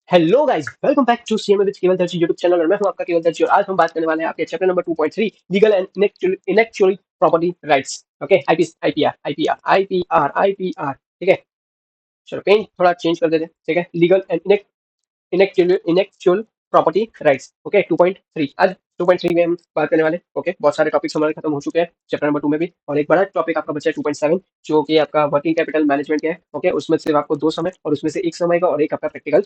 Hello guys, welcome back to CMA with Keval Darji YouTube channel. और मैं हूं आपका केवल दर्जी और आज हम बात करने वाले हैं आपके chapter number 2.3 legal and intellectual property rights. Okay, IPR. ठीक है, चलो पेन थोड़ा चेंज कर देते हैं। ठीक है, legal and intellectual property rights. Okay, 2.3 आज 2.3 में हम बात करने वाले। ओके, बहुत सारे टॉपिक्स हमारे खत्म हो चुके हैं चैप्टर नंबर 2 में भी, और एक बड़ा टॉपिक आपका बचा है 2.7 जो कि आपका वर्किंग कैपिटल मैनेजमेंट का है। ओके, उसमें सिर्फ आपको दो समय और उसमें से एक समय का और एक आपका प्रैक्टिकल,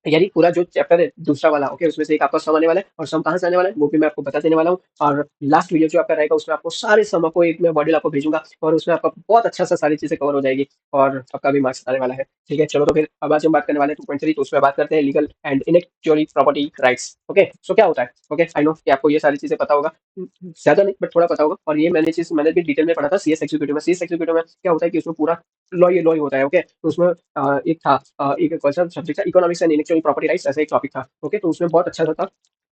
यानी पूरा जो चैप्टर है दूसरा वाला। ओके, उसमें से एक आपका सम आने वाला है और सम कहाँ से आने वाला है वो भी मैं आपको बता देने वाला हूँ। और लास्ट वीडियो जो आपका रहेगा उसमें आपको सारे सम को एक मैं मॉड्यूल आपको भेजूंगा और उसमें आपका बहुत अच्छा सा सारी चीजें कवर हो जाएगी और आपका भी मार्क्स आने वाला है। ठीक है, चलो तो फिर अब आज हम बात करने वाले हैं 2.3, तो उसमें बात करते हैं legal and intellectual property rights. Okay, so क्या होता है? ओके, आई नो कि आपको ये सारी चीजें पता होगा, ज्यादा नहीं बट थोड़ा पता होगा। और ये मैंने भी डिटेल में पढ़ा था सीएस एग्जीक्यूटिव में। सीएस एग्जीक्यूटिव में क्या होता है कि उसमें पूरा लॉ ही होता है। ओके, तो उसमें एक था एक कौन सा सब्जेक्ट था, economics and intellectual property rights, ऐसा एक टॉपिक था। ओके, तो उसमें बहुत अच्छा था।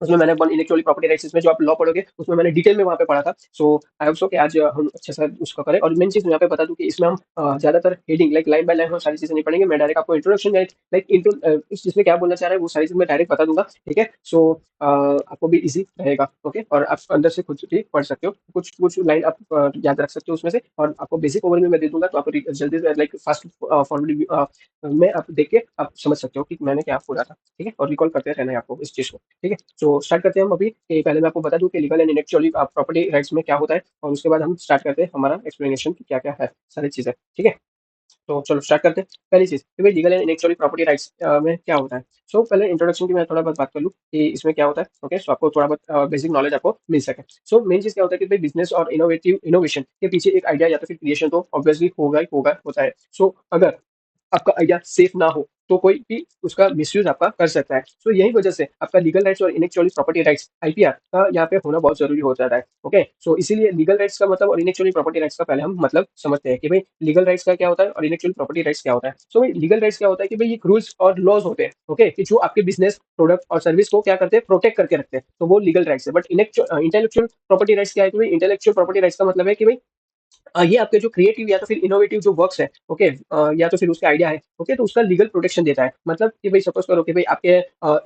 उसमें मैंने वन इनेक्चुअली प्रॉपर्टी राइट्स, इसमें जो आप लॉ पढ़ोगे उसमें मैंने डिटेल में वहाँ पे पढ़ा था। सो आई होप सो कि आज हम अच्छे से उसको करें। और मेन चीज यहाँ पे बता दूं कि इसमें हम ज्यादातर heading like line by line हम सारी चीजें नहीं पढ़ेंगे। मैं डायरेक्ट आपको इंट्रोडक्शन लाइक इंट्रो इसमें क्या बोलना चाह रहा है वो सारी चीज मैं डायरेक्ट बता दूंगा। ठीक है, सो आपको भी इजी रहेगा। ओके, और आप अंदर से खुद भी पढ़ सकते हो, कुछ कुछ लाइन आप याद रख सकते हो उसमें से, और आपको बेसिक ओवरव्यू मैं दे दूंगा तो आप जल्दी से लाइक फास्ट फॉरवर्ड में आप देख के आप समझ सकते हो कि मैंने क्या बोला था। ठीक है, और रिकॉल करते रहना है आपको इस चीज को। ठीक है, तो स्टार्ट करते हैं हम अभी कि पहले मैं आपको बता दूं कि लीगल एंड इनेक्चुअली प्रॉपर्टी राइट्स में क्या होता है, और उसके बाद हम स्टार्ट करते हैं हमारा एक्सप्लेनेशन की क्या क्या है सारी चीजें। ठीक है, तो चलो स्टार्ट करते हैं। पहली चीज कि भाई लीगल एंड इनेक्चुअली प्रॉपर्टी राइट्स में क्या होता है। सो पहले इंट्रोडक्शन की मैं थोड़ा बहुत बात कर लूँ कि इसमें क्या होता है। ओके, सो आपको थोड़ा बहुत बेसिक नॉलेज आपको मिल सके। सो मेन चीज क्या होता है कि भाई बिजनेस और इनोवेशन के पीछे एक आइडिया या तो फिर क्रिएशन तो ऑब्वियसली होगा ही होगा होता है। सो अगर आपका आइडिया सेफ ना हो तो कोई भी उसका मिसयूज आपका कर सकता है। सो यही वजह से आपका लीगल राइट्स और इनेक्चुअली प्रॉपर्टी राइट्स आईपीआर का यहाँ पे होना बहुत जरूरी हो जाता है। ओके, सो इसीलिए लीगल राइट्स का मतलब और इनेक्चुअली प्रॉपर्टी राइट्स का पहले हम मतलब समझते हैं कि भाई लीगल राइट्स का क्या होता है और इनेक्चुअल प्रॉपर्टी राइट्स क्या होता है। सो भाई लीगल राइट्स क्या होता है कि भाई ये रूल्स और लॉज होते हैं। ओके, कि जो आपके बिजनेस प्रोडक्ट और सर्विस को क्या करते हैं, प्रोटेक्ट करके रखते हैं, तो वो लीगल राइट्स है। बट इंटेलेक्चुअल प्रॉपर्टी राइट्स क्या है कि भाई इंटेलेक्चुअल प्रॉपर्टी राइट्स का मतलब है कि भाई ये आपके जो क्रिएटिव या तो फिर इनोवेटिव जो वर्क्स है। ओके, या तो फिर उसका आइडिया है। ओके, तो उसका लीगल प्रोटेक्शन देता है। मतलब कि भाई सपोज करो कि भाई आपके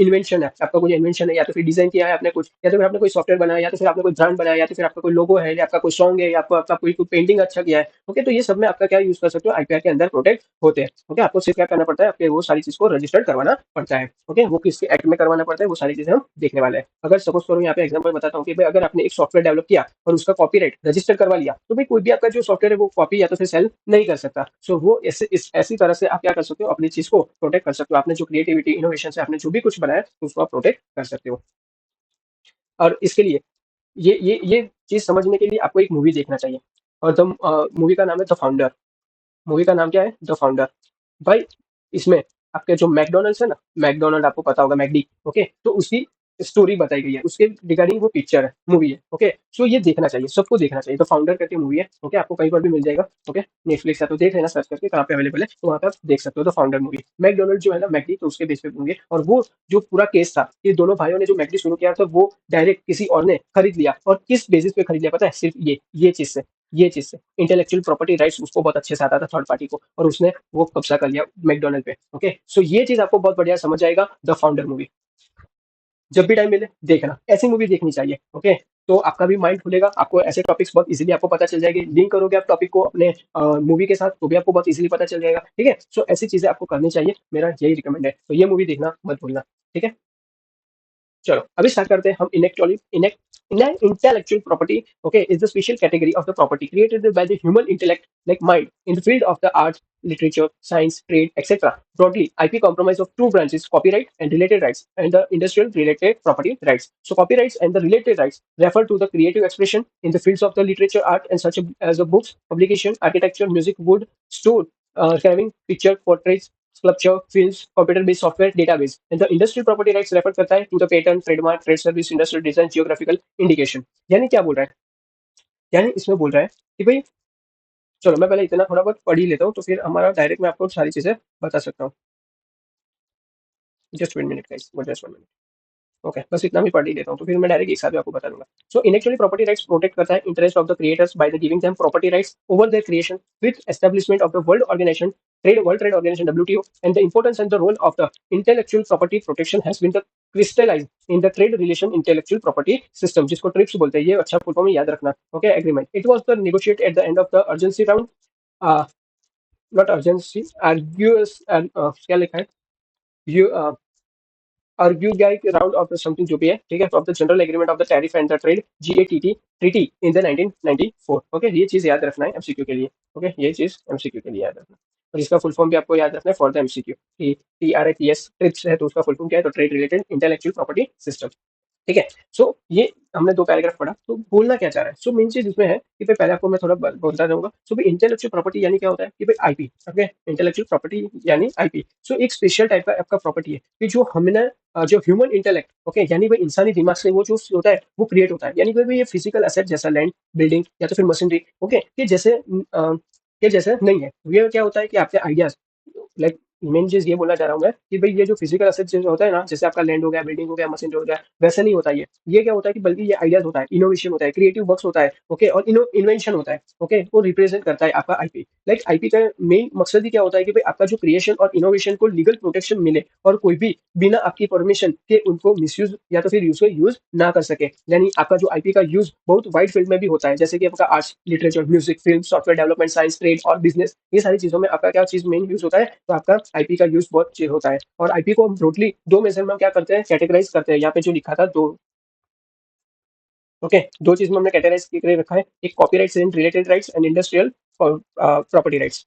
इन्वेंशन है, आपका कोई इन्वेंशन है या तो फिर डिजाइन किया है आपने कुछ, या तो फिर आपने कोई सॉफ्टवेयर बनाया, या तो फिर आपने कोई ब्रांड बनाया, या तो फिर आपका कोई लोगो है, या आपका कोई सॉन्ग है, या आपका आपका कोई पेंटिंग अच्छा किया है। ओके, तो ये सब में आपका क्या यूज कर सकते हो, आईपीआर के अंदर प्रोटेक्ट होते हैं। ओके, आपको सिर्फ क्या करना पड़ता है, आपके वो सारी चीज को रजिस्टर्ड करवाना पड़ता है। ओके, वो किसके एक्ट में करवाना पड़ता है वो सारी चीजें हम देखने वाले हैं। अगर सपोज करो यहाँ पे एग्जाम्पल बताता हूँ कि भाई अगर आपने एक सॉफ्टवेयर डेवलप किया और उसका कॉपीराइट रजिस्टर करवा लिया, तो भाई कोई भी आपका जो सॉफ्टवेयर है वो कॉपी या तो फिर सेल नहीं कर सकता। सो वो ऐसी तरह से आप क्या कर सकते हो, अपनी चीज को प्रोटेक्ट कर सकते हो। आपने जो क्रिएटिविटी इनोवेशन से आपने जो भी कुछ बनाया तो उसको आप प्रोटेक्ट कर सकते हो। और इसके लिए ये चीज समझने के लिए आपको एक मूवी देखना चाहिए। और द मूवी का नाम है द फाउंडर। मूवी का नाम क्या है, द फाउंडर। भाई इसमें आपके जो मैकडोनल्ड्स है ना, मैकडोनल्ड आपको पता होगा, मैकडी। ओके, तो उसकी स्टोरी बताई गई है, उसके रिगार्डिंग वो पिक्चर है, मूवी है। ओके, सो ये देखना चाहिए, सबको देखना चाहिए। द फाउंडर करके मूवी है। ओके, आपको कहीं पर भी मिल जाएगा। ओके, नेटफ्लिक्स है तो देख लेना, सर्च करके कहाँ पे अवेलेबल है तो वहाँ पर आप देख सकते हो। द फाउंडर मूवी, मैकडोनल्ड जो है ना मैकडी, तो उसके बेस पे मूवी है। और वो जो पूरा केस था, ये दोनों भाइयों ने जो मैकडी शुरू किया था वो डायरेक्ट किसी और ने खरीद लिया। और किस बेसिस पे खरीद लिया पता है, सिर्फ ये चीज से इंटेलेक्चुअल प्रॉपर्टी राइट्स उसको बहुत अच्छे से आता था थर्ड पार्टी को, और उसने वो कब्जा कर लिया मैकडोनल्ड पे। ओके, सो ये चीज आपको बहुत बढ़िया समझ आएगा। द फाउंडर मूवी जब भी टाइम मिले देखना, ऐसी मूवी देखनी चाहिए। ओके, तो आपका भी माइंड खुलेगा, आपको ऐसे टॉपिक्स बहुत इजीली आपको पता चल जाएगी। लिंक करोगे आप टॉपिक को अपने मूवी के साथ तो भी आपको बहुत इजीली पता चल जाएगा। ठीक है, सो ऐसी चीजें आपको करनी चाहिए, मेरा यही रिकमेंड है। तो ये मूवी देखना मत भूलना। ठीक है, चलो अभी स्टार्ट करते हैं हम। intellectual property, okay, is the special category of the property created by the human intellect, like mind, in the field of the arts, literature, science, trade, etc. Broadly, IP comprise of two branches: copyright and related rights, and the industrial related property rights. So copyrights and the related rights refer to the creative expression in the fields of the literature, art, and such as the books, publication, architecture, music, wood, stone, carving, picture, portraits, sculpture, films, computer based software, database. And the industrial property rights refer करता है to the patent, trademark, trade service, industrial design, geographical indication. यानी क्या बोल रहा है, यानी इसमें बोल रहा है कि भाई चलो मैं पहले इतना थोड़ा बहुत पढ़ ही लेता हूँ तो फिर हमारा डायरेक्ट मैं आपको सारी चीजें बता सकता हूँ। Just 1 minute guys, just 1 minute. Okay, बस इतना भी पढ़ ही लेता हूँ तो फिर मैं डायरेक्ट एक साथ भी आपको बता दूंगा। So intellectual property rights protect करता है interest of the creators by the giving them property rights over their creation with establishment of the world organization World Trade Organization (WTO) and the importance and the role of the intellectual property protection has been the crystallized in the trade relation intellectual property system, जिसको TRIPS बोलते हैं, ये अच्छा full form याद रखना. Okay, agreement. It was the negotiate at the end of the urgency round, not urgency, आर्ग्यूअस, क्या लिखा है, यू argygic round of the something जो भी है, ठीक है, of the general agreement of the tariff and the trade GATT treaty in the 1994. Okay, ये चीज याद रखना है एमसीक्यू के लिए. ओके, ये चीज एमसीक्यू के लिए याद रखना. और इसका फुल फॉर्म भी आपको याद रखना है for the MCQ. TRIPS trips है तो उसका फुल फॉर्म क्या है, तो trade related intellectual property system. ठीक है. सो ये हमने दो पैराग्राफ पढ़ा, तो बोलना क्या चाह रहा है. सो मेन चीज इसमें है कि भाई पहले आपको मैं थोड़ा बोलता रहूंगा. सो भाई इंटेलेक्चुअल प्रॉपर्टी यानी क्या होता है कि भाई आईपी. ओके, इंटेलेक्चुअल प्रॉपर्टी यानी आईपी. सो एक स्पेशल टाइप का आपका प्रॉपर्टी है कि जो हमने जो ह्यूमन इंटेलेक्ट, ओके, यानी भाई इंसानी दिमाग से वो जो होता है वो क्रिएट होता है. यानी कि भाई ये फिजिकल एसेट जैसा लैंड, बिल्डिंग या तो फिर मशीनरी, ओके, के जैसे नहीं है. ये क्या होता है कि आपके आइडियाज, लाइक मेन चीज ये बोलना चाह रहा हूँ मैं कि भाई ये जो फिजिकल एसेट जो होता है ना, जैसे आपका लैंड हो गया, बिल्डिंग हो गया, मशीन हो गया, वैसा नहीं होता ये क्या होता है कि बल्कि ये आइडियाज होता है, इनोवेशन होता है, क्रिएटिव वर्क्स होता है. ओके, और इन्वेंशन होता है. ओके, वो रिप्रेजेंट करता है आपका आईपी. लाइक आईपी का मेन मकसद ही क्या होता है कि भाई आपका जो क्रिएशन और इनोवेशन को लीगल प्रोटेक्शन मिले और कोई भी बिना आपकी परमिशन के उनको मिसयूज या तो फिर यूज ना कर सके. यानी आपका जो आईपी का यूज बहुत वाइड फील्ड में भी होता है, जैसे कि आपका arts, literature, music, film, software development, science, trade और बिजनेस, ये सारी चीजों में आपका क्या चीज मेन यूज होता है, तो आपका आईपी का यूज बहुत चीज होता है. और आईपी को हम ब्रोडली दो मेजर में क्या करते हैं, कैटेगराइज करते हैं. यहाँ पे जो लिखा था दो, ओके, दो चीज में हमने कैटेगराइज करके रखा है. एक copyrights and related rights and industrial property rights.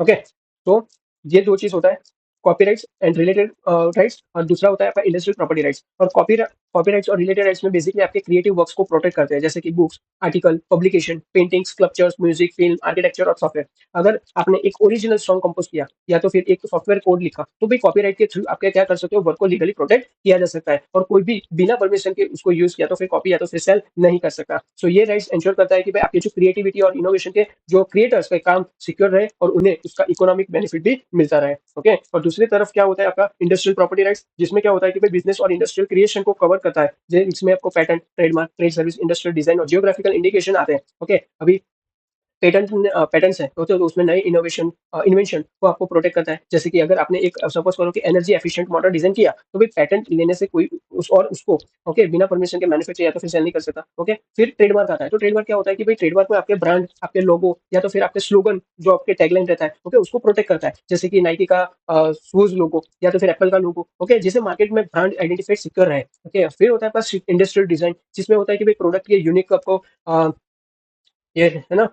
Okay, तो ये दो चीज होता है, कॉपीराइट्स एंड रिलेटेड राइट्स, और दूसरा होता है आपका इंडस्ट्रियल प्रॉपर्टी राइट्स. और कॉपीराइट्स और रिलेटेड राइट्स में बेसिकली आपके क्रिएटिव वर्क्स को प्रोटेक्ट करते हैं, जैसे कि books, article, publication, painting, sculptures, music, film, architecture और सॉफ्टवेयर. अगर आपने एक ओरिजिनल सॉन्ग कंपोज किया या तो फिर एक सॉफ्टवेयर कोड लिखा, तो भी कॉपीराइट के थ्रू आपके क्या कर सकते हो, वर्क को लीगली प्रोटेक्ट किया जा सकता है और कोई भी बिना परमिशन के उसको यूज किया तो फिर कॉपी या तो फिर सेल नहीं कर सकता. सो ये राइट्स इंश्योर करता है कि भाई आपकी जो क्रिएटिविटी और इनोवेशन के जो क्रिएटर्स का काम सिक्योर रहे और उन्हें उसका इकोनॉमिक बेनिफिट भी मिलता रहे. ओके, और दूसरी तरफ क्या होता है आपका इंडस्ट्रियल प्रॉपर्टी राइट्स, जिसमें क्या होता है कि भाई बिजनेस और इंडस्ट्रियल क्रिएशन को कवर करता है. इसमें आपको patent, trademark, trade service, industrial design और जियोग्राफिकल इंडिकेशन आते हैं. ओके, अभी पेटेंट्स है तो उसमें नए इन्वेंशन को आपको प्रोटेक्ट करता है. जैसे कि अगर आपने एक सपोज करो कि एनर्जी एफिशिएंट मोटर डिजाइन किया, तो भाई पेटेंट लेने से कोई उसको, ओके, बिना परमिशन के मैन्युफैक्चर या तो फिर सेल नहीं कर सकता. ओके, फिर ट्रेडमार्क आता है. तो ट्रेडमार्क क्या होता है कि भाई ट्रेडमार्क में आपके ब्रांड, आपके लोगो या तो फिर आपके स्लोगन जो आपके टैगलाइन रहता है, ओके, उसको प्रोटेक्ट करता है. जैसे कि नाइकी का शूज लोगो या तो फिर एप्पल का लोगो, ओके, जिसे मार्केट में ब्रांड आइडेंटिफाई सिक्योर रहे. ओके, फिर होता है पास इंडस्ट्रियल डिजाइन, जिसमें होता है कि भाई प्रोडक्ट के यूनिक आपको ये है ना,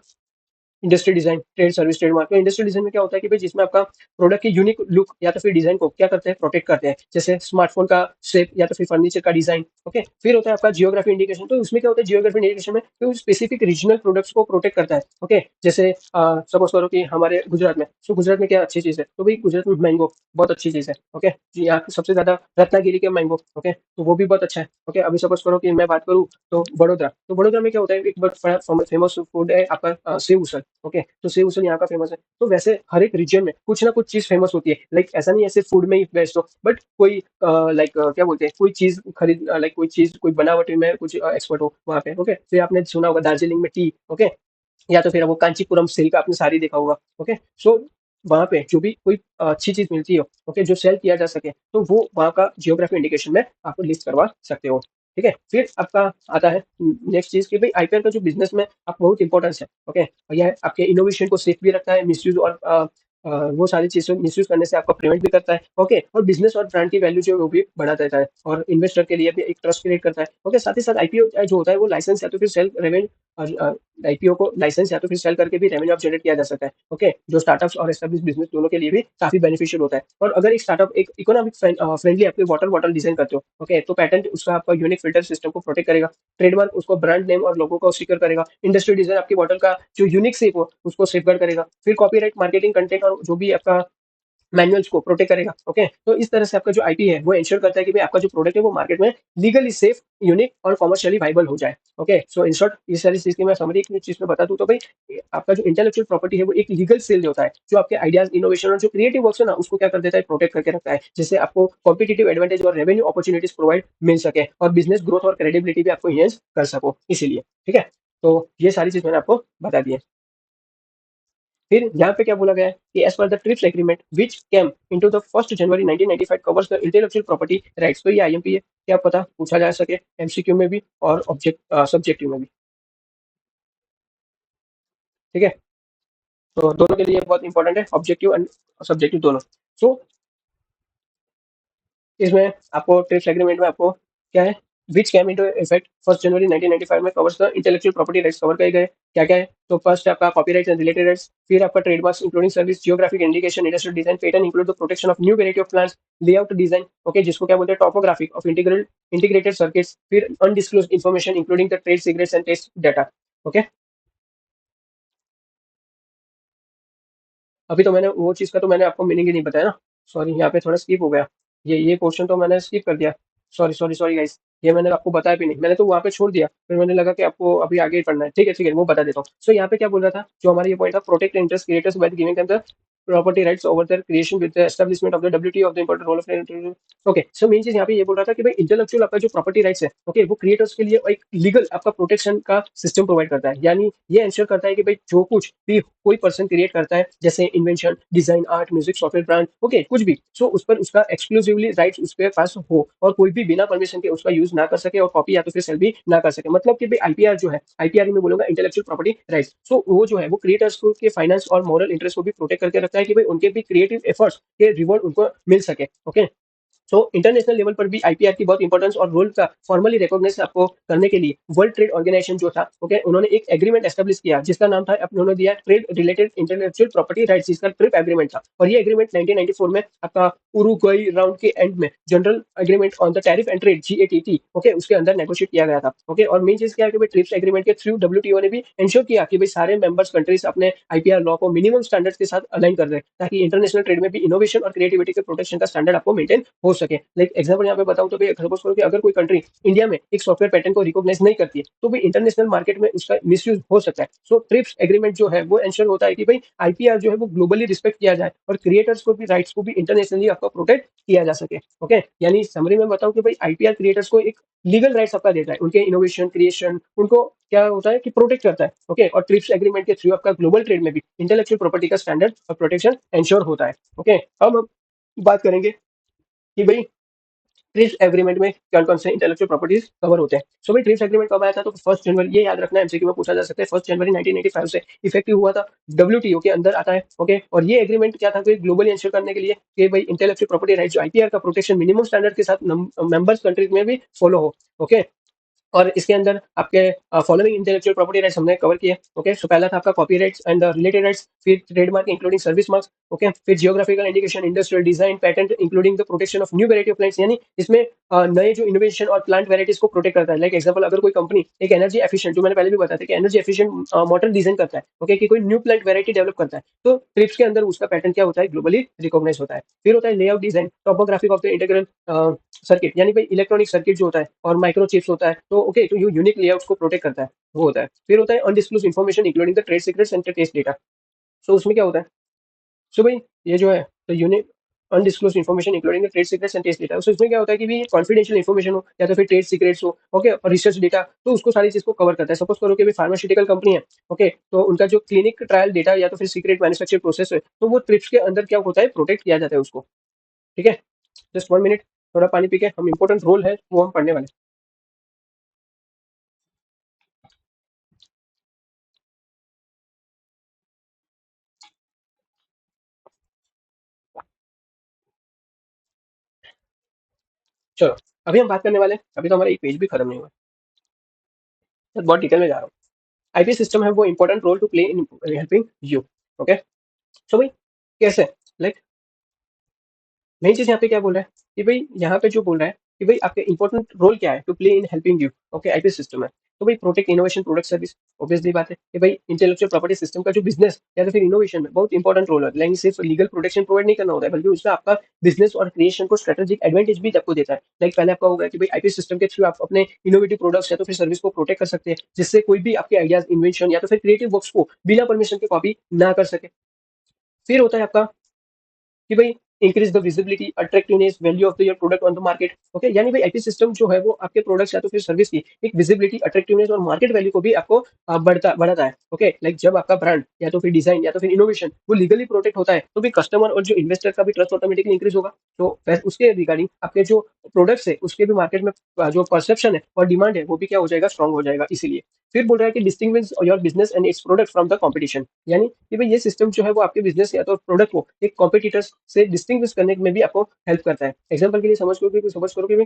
industry design, trade service, trademark. में इंडस्ट्री डिजाइन में क्या होता है कि भाई जिसमें आपका प्रोडक्ट की यूनिक लुक या तो फिर डिजाइन को क्या करते हैं, प्रोटेक्ट करते हैं, जैसे स्मार्टफोन का शेप या तो फिर फर्नीचर का डिजाइन. ओके, फिर होता है आपका जियोग्राफी इंडिकेशन. तो उसमें क्या होता है, जियोग्राफी इंडिकेशन में तो स्पेसिफिक रीजनल प्रोडक्ट्स को प्रोटेक्ट करता है. ओके, जैसे सपोज करो कि हमारे गुजरात में, तो गुजरात में क्या अच्छी चीज है, तो भाई गुजरात में मैंगो बहुत अच्छी चीज है. ओके, यहाँ की सबसे ज्यादा रत्नागिरी के मैंगो, ओके, तो वो भी बहुत अच्छा है. ओके, अभी सपोज करो कि मैं बात करूँ तो बड़ौदा, तो बड़ौदा में क्या होता है, एक बहुत फेमस फूड है आपका सेव उसल. ओके, तो सेव उसल यहाँ का फेमस है. तो वैसे हर एक रीजन में कुछ ना कुछ चीज फेमस होती है. लाइक ऐसा नहीं है सिर्फ फूड में ही बेस्ट हो, बट कोई लाइक क्या बोलते हैं, कोई चीज खरीद, लाइक कोई चीज, कोई बनावटी में कुछ एक्सपर्ट हो वहाँ पे. ओके, फिर आपने सुना होगा दार्जिलिंग में टी. ओके, या तो फिर वो कांचीपुरम सिल्क आपने साड़ी देखा होगा. ओके, सो वहाँ पे जो भी कोई अच्छी चीज मिलती हो, ओके, जो सेल किया जा सके, तो वो वहाँ का जियोग्राफी इंडिकेशन में आपको लिस्ट करवा सकते हो. ठीक है, फिर आपका आता है नेक्स्ट चीज कि भाई आईपीएल का जो बिजनेस में आप बहुत इंपॉर्टेंस है. ओके, यह आपके इनोवेशन को सेफ भी रखता है, मिसयूज और वो सारी चीजों मिसयूज करने से आपका प्रिवेंट भी करता है. ओके, और बिजनेस और ब्रांड की वैल्यू जो है वो भी बढ़ा देता है और इन्वेस्टर के लिए भी एक ट्रस्ट क्रिएट करता है. ओके, साथ ही साथ आईपीओ जो होता है वो लाइसेंस या तो फिर सेल रेवेन्यू, और आईपीओ को लाइसेंस या तो फिर सेल करके भी रेवेन्यू आप जनरेट किया जा सकता है. ओके, जो स्टार्टअप्स और एस्टेब्लिश बिजनेस दोनों के लिए भी काफी बेनिफिशियल होता है. और अगर एक स्टार्टअप एक इकोनॉमिक फ्रेंडली आपके वाटर बॉटल डिजाइन करते हो, ओके, तो पैटेंट उसका आपका यूनिक फिल्टर सिस्टम को प्रोटेक्ट करेगा. ट्रेडमार्क उसको ब्रांड नेम और लोगो को सिक्योर करेगा. इंडस्ट्री डिजाइन आपकी बॉटल का जो यूनिक शेप हो उसको सेफगार्ड करेगा. फिर कॉपीराइट, मार्केटिंग, कंटेंट और जो भी आपका मैनुअल्स को प्रोटेक्ट करेगा. ओके, तो इस तरह से आपका जो आईपी है वो इंश्योर करता है कि भाई आपका जो प्रोडक्ट है वो मार्केट में लीगली सेफ, यूनिक और कमर्शियली वाइबल हो जाए. ओके, सो इन शॉर्ट इस सारी चीज की मैं समरी एक चीज में बता दूं तो भाई आपका जो इंटेलेक्चुअल प्रॉपर्टी है वो एक लीगल सेल होता है, जो आपके आइडियाज, इनोवेशन और जो क्रिएटिव वर्क्स है ना उसको क्या कर देता है, प्रोटेक्ट करके रखता है, जिससे आपको कॉम्पिटिटिव एडवांटेज और रेवेन्यू अपॉर्चुनिटीज प्रोवाइड मिल सके और बिजनेस ग्रोथ और क्रेडिबिलिटी भी आपको इनहेंस कर सको इसीलिए. ठीक है, तो ये सारी चीज मैंने आपको बता दी है. फिर यहाँ पे क्या बोला गया है कि as per the TRIPS agreement which came into the 1 January 1995 covers the intellectual property rights. तो ये आईएमपी है, क्या पता पूछा जा सके एमसीक्यू में भी और ऑब्जेक्ट सब्जेक्टिव में भी। ठीक है, तो दोनों के लिए बहुत इंपॉर्टेंट है, ऑब्जेक्टिव एंड सब्जेक्टिव दोनों। सो इसमें आपको ट्रिप्स एग्रीमेंट में आपको क्या है, विच कैम इनटू इफेक्ट 1 जनवरी 1995 में covers the intellectual property rights cover किए गए। क्या क्या है, तो फर्स्ट आपका कॉपीराइट एंड रिलेटेड राइट्स, फिर आपका trademarks including service, geographic indication, industrial design, patent include the protection of new variety of plants, layout design, okay, जिसको क्या बोलते हैं टॉपोग्राफिक ऑफ इंटीग्रेटेड सर्किट्स, फिर undisclosed information including the trade secrets and test data. Okay, अभी तो मैंने वो चीज़ का तो मैंने आपको मीनिंग ही नहीं बताया ना, सॉरी यहाँ पे थोड़ा स्किप हो गया, ये पोर्शन तो मैंने स्किप कर दिया, सॉरी सॉरी सॉरी गाइस, ये मैंने आपको बताया भी नहीं, मैंने तो वहाँ पे छोड़ दिया, फिर मैंने लगा कि आपको अभी आगे ही पढ़ना है। ठीक है वो बता देता हूँ। सो यहाँ पे क्या बोल रहा था, जो हमारा ये पॉइंट था, protect interest creators by giving them the property rights over their creation with the establishment of the WTO of the important role of. Okay, so main चीज यहाँ पे ये बोल रहा था कि भाई इंटेलेक्चुअल आपका जो प्रॉपर्टी राइट्स है, ओके, वो क्रिएटर्स के लिए एक लीगल आपका प्रोटेक्शन का सिस्टम प्रोवाइड करता है, यानी ये इंश्योर करता है कि भाई जो कुछ भी कोई पर्सन क्रिएट करता है, जैसे invention, design, art, music, software, brand, okay, कुछ भी, सो उस पर उसका एक्सक्लूसिवली राइट्स उस पर पास हो और कोई भी बिना परमिशन के उसका यूज ना कर सके और कॉपी या तो फिर सेल भी ना कर सके। मतलब कि भाई आईपीआर जो है, आईपीआर में बोलूंगा इंटेलेक्चुअल प्रॉपर्टी राइट्स, सो वो जो है वो क्रिएटर्स को के फाइनेंस और मॉरल इंटरेस्ट को भी प्रोटेक्ट करके रखता है कि भाई उनके भी क्रिएटिव एफर्ट्स के रिवॉर्ड उनको मिल सके। ओके, सो इंटरनेशनल लेवल पर भी आईपीआर की बहुत इंपॉर्टेंस और रोल का फॉर्मली रिकॉग्नाइज आपको करने के लिए वर्ल्ड ट्रेड ऑर्गेनाइजेशन जो था, ओके, उन्होंने एक एग्रीमेंट एस्टेब्लिश किया जिसका नाम था, उन्होंने दिया trade related intellectual property rights, जिसका ट्रिप एग्रीमेंट था। और ये एग्रीमेंट 1994 में आपका उरुग्वे राउंड के एंड में general agreement on the tariff and trade GATT, okay, उसके अंदर नेगोशिएट किया गया था। ओके, और मेन चीज क्या है कि भाई ट्रिप्स एग्रीमेंट के थ्रू डब्ल्यूटीओ ने भी इंश्योर किया कि भाई सारे मेंबर्स कंट्रीज अपने आईपीआर लॉ को मिनिमम स्टैंडर्ड्स के साथ अलाइन कर रहे हैं, ताकि इंटरनेशनल ट्रेड में भी इनोवेशन और क्रिएटिविटी के प्रोटेक्शन का स्टैंडर्ड आपको मेंटेन हो सके। लाइक एग्जांपल यहाँ पे बताऊं तो भाई सपोज करो कि अगर कोई कंट्री इंडिया में एक सॉफ्टवेयर पैटर्न को रिकॉग्नाइज नहीं करती है, तो भाई इंटरनेशनल मार्केट में उसका मिसयूज हो सकता है। सो ट्रिप्स एग्रीमेंट जो है वो इंश्योर होता है कि भाई आईपीआर जो है वो ग्लोबली रिस्पेक्ट किया जाए और क्रिएटर्स को भी राइट्स को भी इंटरनेशनली आपका प्रोटेक्ट किया जा सके। ओके, यानी समरी में बताऊं कि भाई आईपीआर क्रिएटर्स को एक लीगल राइट्स आपका देता है, उनके इनोवेशन क्रिएशन उनको क्या होता है कि प्रोटेक्ट करता है। ओके, और ट्रिप्स एग्रीमेंट के थ्रू आपका ग्लोबल ट्रेड में भी इंटेलेक्चुअल प्रॉपर्टी का स्टैंडर्ड और प्रोटेक्शन इंश्योर होता है। ओके, अब हम बात करेंगे कि भाई ट्रिप्स एग्रीमेंट में कौन कौन से इंटेलेक्चुअल प्रॉपर्टीज कवर होते हैं। सो भाई ट्रिप्स एग्रीमेंट कब आया था, तो 1 जनवरी, ये याद रखना है, एमसीक्यू में पूछा जा सकता है, 1 जनवरी 1985 से इफेक्टिव हुआ था, डब्ल्यूटीओ के अंदर आता है। ओके, और ये एग्रीमेंट क्या था कि ग्लोबली इंश्योर करने के लिए कि भाई इंटेलेक्चुअल प्रॉपर्टी राइट जो आईपीआर का प्रोटेक्शन मिनिमम स्टैंडर्ड के साथ मेंबर्स कंट्रीज में भी फॉलो हो। ओके, और इसके अंदर आपके फॉलोइंग इंटेलेक्चुअल प्रॉपर्टी राइट्स हमने कवर किए। ओके, सो पहला था आपका copyrights and related rights, फिर trademark including service marks, okay, फिर geographical indication, industrial design, patent including the protection of new variety of plants, यानी इसमें नए जो इनोवेशन और प्लांट वेराइटीज को प्रोटेक्ट करता है। लाइक एग्जांपल, अगर कोई कंपनी एक एनर्जी एफिशिएंट, जो मैंने पहले भी बताया था कि एनर्जी एफिशिएंट मोटर डिजाइन करता है, ओके, कि कोई न्यू प्लांट वेराइटी डेवलप करता है, तो ट्रिप्स के अंदर उसका पैटर्न क्या होता है, ग्लोबली रिकॉग्नाइज होता है। फिर होता है layout design, topographic of the integral circuit, यानी भाई इलेक्ट्रॉनिक सर्किट जो होता है और माइक्रो चिप्स होता है, तो ओके, तो ये यूनिक लेआउट्स को प्रोटेक्ट करता है, वो होता है। फिर होता है undisclose information including the trade secrets and test data. So उसमें क्या होता है, सो भाई ये जो है, तो unique undisclose information including the trade secrets and test data, so इसमें क्या होता है कि भी कॉन्फिडेंशियल इन्फॉर्मेशन हो या तो फिर ट्रेड सीक्रेट्स हो, ओके, और रिसर्च डेटा, तो उसको सारी चीज को कवर करता है। सपोज करो कि भाई फार्मास्यूटिकल कंपनी है, ओके, तो उनका जो क्लिनिक ट्रायल डेटा या तो फिर सीक्रेट मैन्युफैक्चर प्रोसेस है, तो वो ट्रिप्स के अंदर क्या होता है, प्रोटेक्ट किया जाता है उसको। ठीक है, जस्ट 1 मिनट, थोड़ा पानी पी के हम इंपॉर्टेंट रोल है वो हम पढ़ने वाले हैं। चलो, अभी हम बात करने वाले हैं, अभी तो हमारा एक पेज भी खत्म नहीं हुआ, तो बहुत डिटेल में जा रहा हूँ। आईपी सिस्टम है वो important role to play in helping you. Okay, so भाई कैसे, लाइक मेन चीज यहाँ पे क्या बोल रहा है कि भाई यहाँ पे जो बोल रहा है कि भाई आपके इंपॉर्टेंट रोल क्या है to play in helping you. Okay, IP system है, तो भाई protect innovation product service, obviously बात है कि भाई इंटेलेक्चुअल प्रॉपर्टी सिस्टम का जो बिजनेस या तो फिर इनोवेशन में बहुत इंपॉर्टेंट रोल है, लेकिन सिर्फ लीगल प्रोटेक्शन प्रोवाइड नहीं करना होता है, बल्कि उसका आपका बिजनेस और क्रिएशन को स्ट्रेटेजिक एडवांटेज भी आपको देता है। लाइक पहले आपका होगा कि भाई आईपी सिस्टम के थ्रू आप अपने इनोवेटिव प्रोडक्ट्स या तो फिर सर्विस को प्रोटेक्ट कर सकते हैं, जिससे कोई भी आपके आइडियाज, इन्वेंशन या तो फिर क्रिएटिव वर्क्स को बिना परमिशन के कॉपी ना कर सके। फिर होता है आपका कि भाई increase the visibility, attractiveness, value of the your product on the market. Okay, यानी भाई आईपी सिस्टम जो है वो आपके प्रोडक्ट्स या तो फिर सर्विस की एक विजिबिलिटी, अट्रैक्टिवनेस और मार्केट वैल्यू को भी आपको बढ़ाता है। ओके, लाइक जब आपका ब्रांड या तो फिर डिजाइन या तो फिर इनोवेशन वो लीगली प्रोटेक्ट होता है, तो भी कस्टमर और जो इन्वेस्टर का भी ट्रस्ट ऑटोमेटिकली इंक्रीज होगा। तो उसके रिगार्डिंग आपके जो प्रोडक्ट्स है उसके भी मार्केट में जो परसेप्शन है और डिमांड है वो भी क्या हो जाएगा, स्ट्रांग हो जाएगा। इसीलिए फिर बोल रहा है कि distinguish your business and it's product from the competition, यानी कि भाई ये सिस्टम जो है वो आपके बिजनेस या तो प्रोडक्ट को एक कॉम्पिटिटर्स से डिस्टिंग्विश करने में भी आपको हेल्प करता है। एग्जांपल के लिए समझ करो कि भाई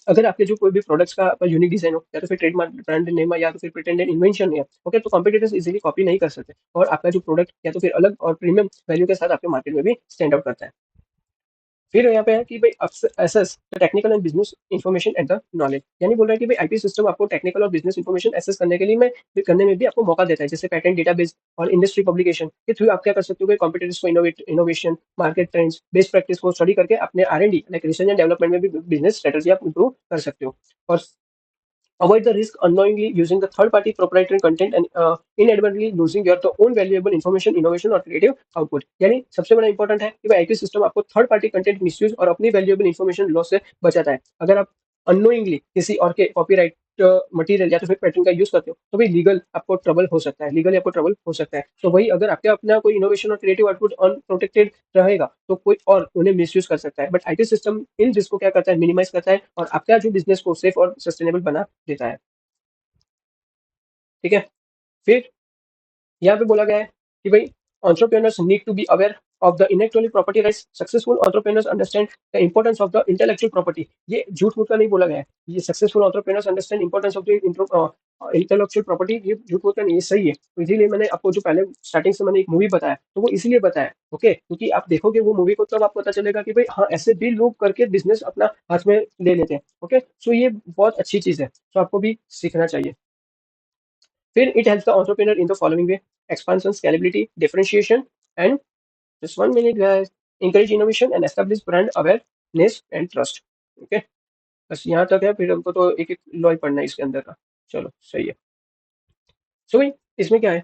अगर आपके जो कोई भी प्रोडक्ट्स का यूनिक डिजाइन हो या तो फिर ट्रेडमार्क ब्रांड नेम है या तो फिर पेटेंटेड इन्वेंशन है, ओके, तो कॉम्पिटिटर्स इजीली कॉपी नहीं कर सकते और आपका जो प्रोडक्ट या तो फिर अलग और प्रीमियम वैल्यू के साथ आपके मार्केट में भी स्टैंड आउट करता है। फिर यहाँ पे है कि भाई access the technical and business information and the knowledge, यानी बोल रहा है कि भाई आईपी सिस्टम आपको टेक्निकल और बिजनेस इन्फॉर्मेशन एसेस करने में भी आपको मौका देता है, जैसे पेटेंट डेटाबेस और इंडस्ट्री पब्लिकेशन के थ्रू आप क्या कर सकते हो कि कॉम्पिटिटर्स को innovation, market trends, best practice को स्टडी करके अपने R&D like research and development में भी बिजनेस स्ट्रेटजी आप इंप्रूव कर सकते हो। और avoid the risk unknowingly using the third party proprietary content and inadvertently losing your the own valuable information, innovation और creative output, यानी सबसे बड़ा इंपॉर्टेंट है कि भाई आईपी सिस्टम आपको थर्ड पार्टी कंटेंट मिसयूज और अपनी वैल्यूएबल इन्फॉर्मेशन लॉस से बचाता है। अगर आप अननोइंगली किसी और के कॉपीराइट मटेरियल या तो फिर पैटर्न का यूज करते हो तो भाई लीगल आपको ट्रबल हो सकता है, लीगली आपको ट्रबल हो सकता है। तो वही अगर आपके अपना कोई इनोवेशन और क्रिएटिव आउटपुट अनप्रोटेक्टेड रहेगा तो कोई और उन्हें मिसयूज कर सकता है। But IT system in risk को क्या करता है, मिनिमाइज करता है और आपका जो बिजनेस को सेफ और सस्टेनेबल बना देता है। ठीक है, फिर यहाँ पे बोला गया है कि भाई entrepreneurs need to be aware of the intellectual property rights. Successful entrepreneurs understand the importance of the intellectual property. ये झूठ मूठ का नहीं बोला गया है, ये successful entrepreneurs understand importance of the intellectual property, ये झूठ मूठ का नहीं, ये सही है। तो इसीलिए मैंने आपको जो पहले स्टार्टिंग से मैंने एक मूवी बताया तो वो इसीलिए बताया, ओके, क्योंकि आप देखोगे वो मूवी को तब आपको पता चलेगा कि भाई हाँ ऐसे भी लोग करके बिजनेस अपना हाथ में ले लेते हैं। ओके, सो ये बहुत अच्छी चीज है, तो आपको भी सीखना चाहिए। फिर it helps the entrepreneur in the following way: expansion, scalability, differentiation, and just 1 minute guys, encourage innovation and establish brand awareness and trust। Okay, बस यहाँ तक है, फिर हमको तो एक एक लॉ ही पढ़ना है इसके अंदर का। चलो सही है। सो भाई इसमें क्या है,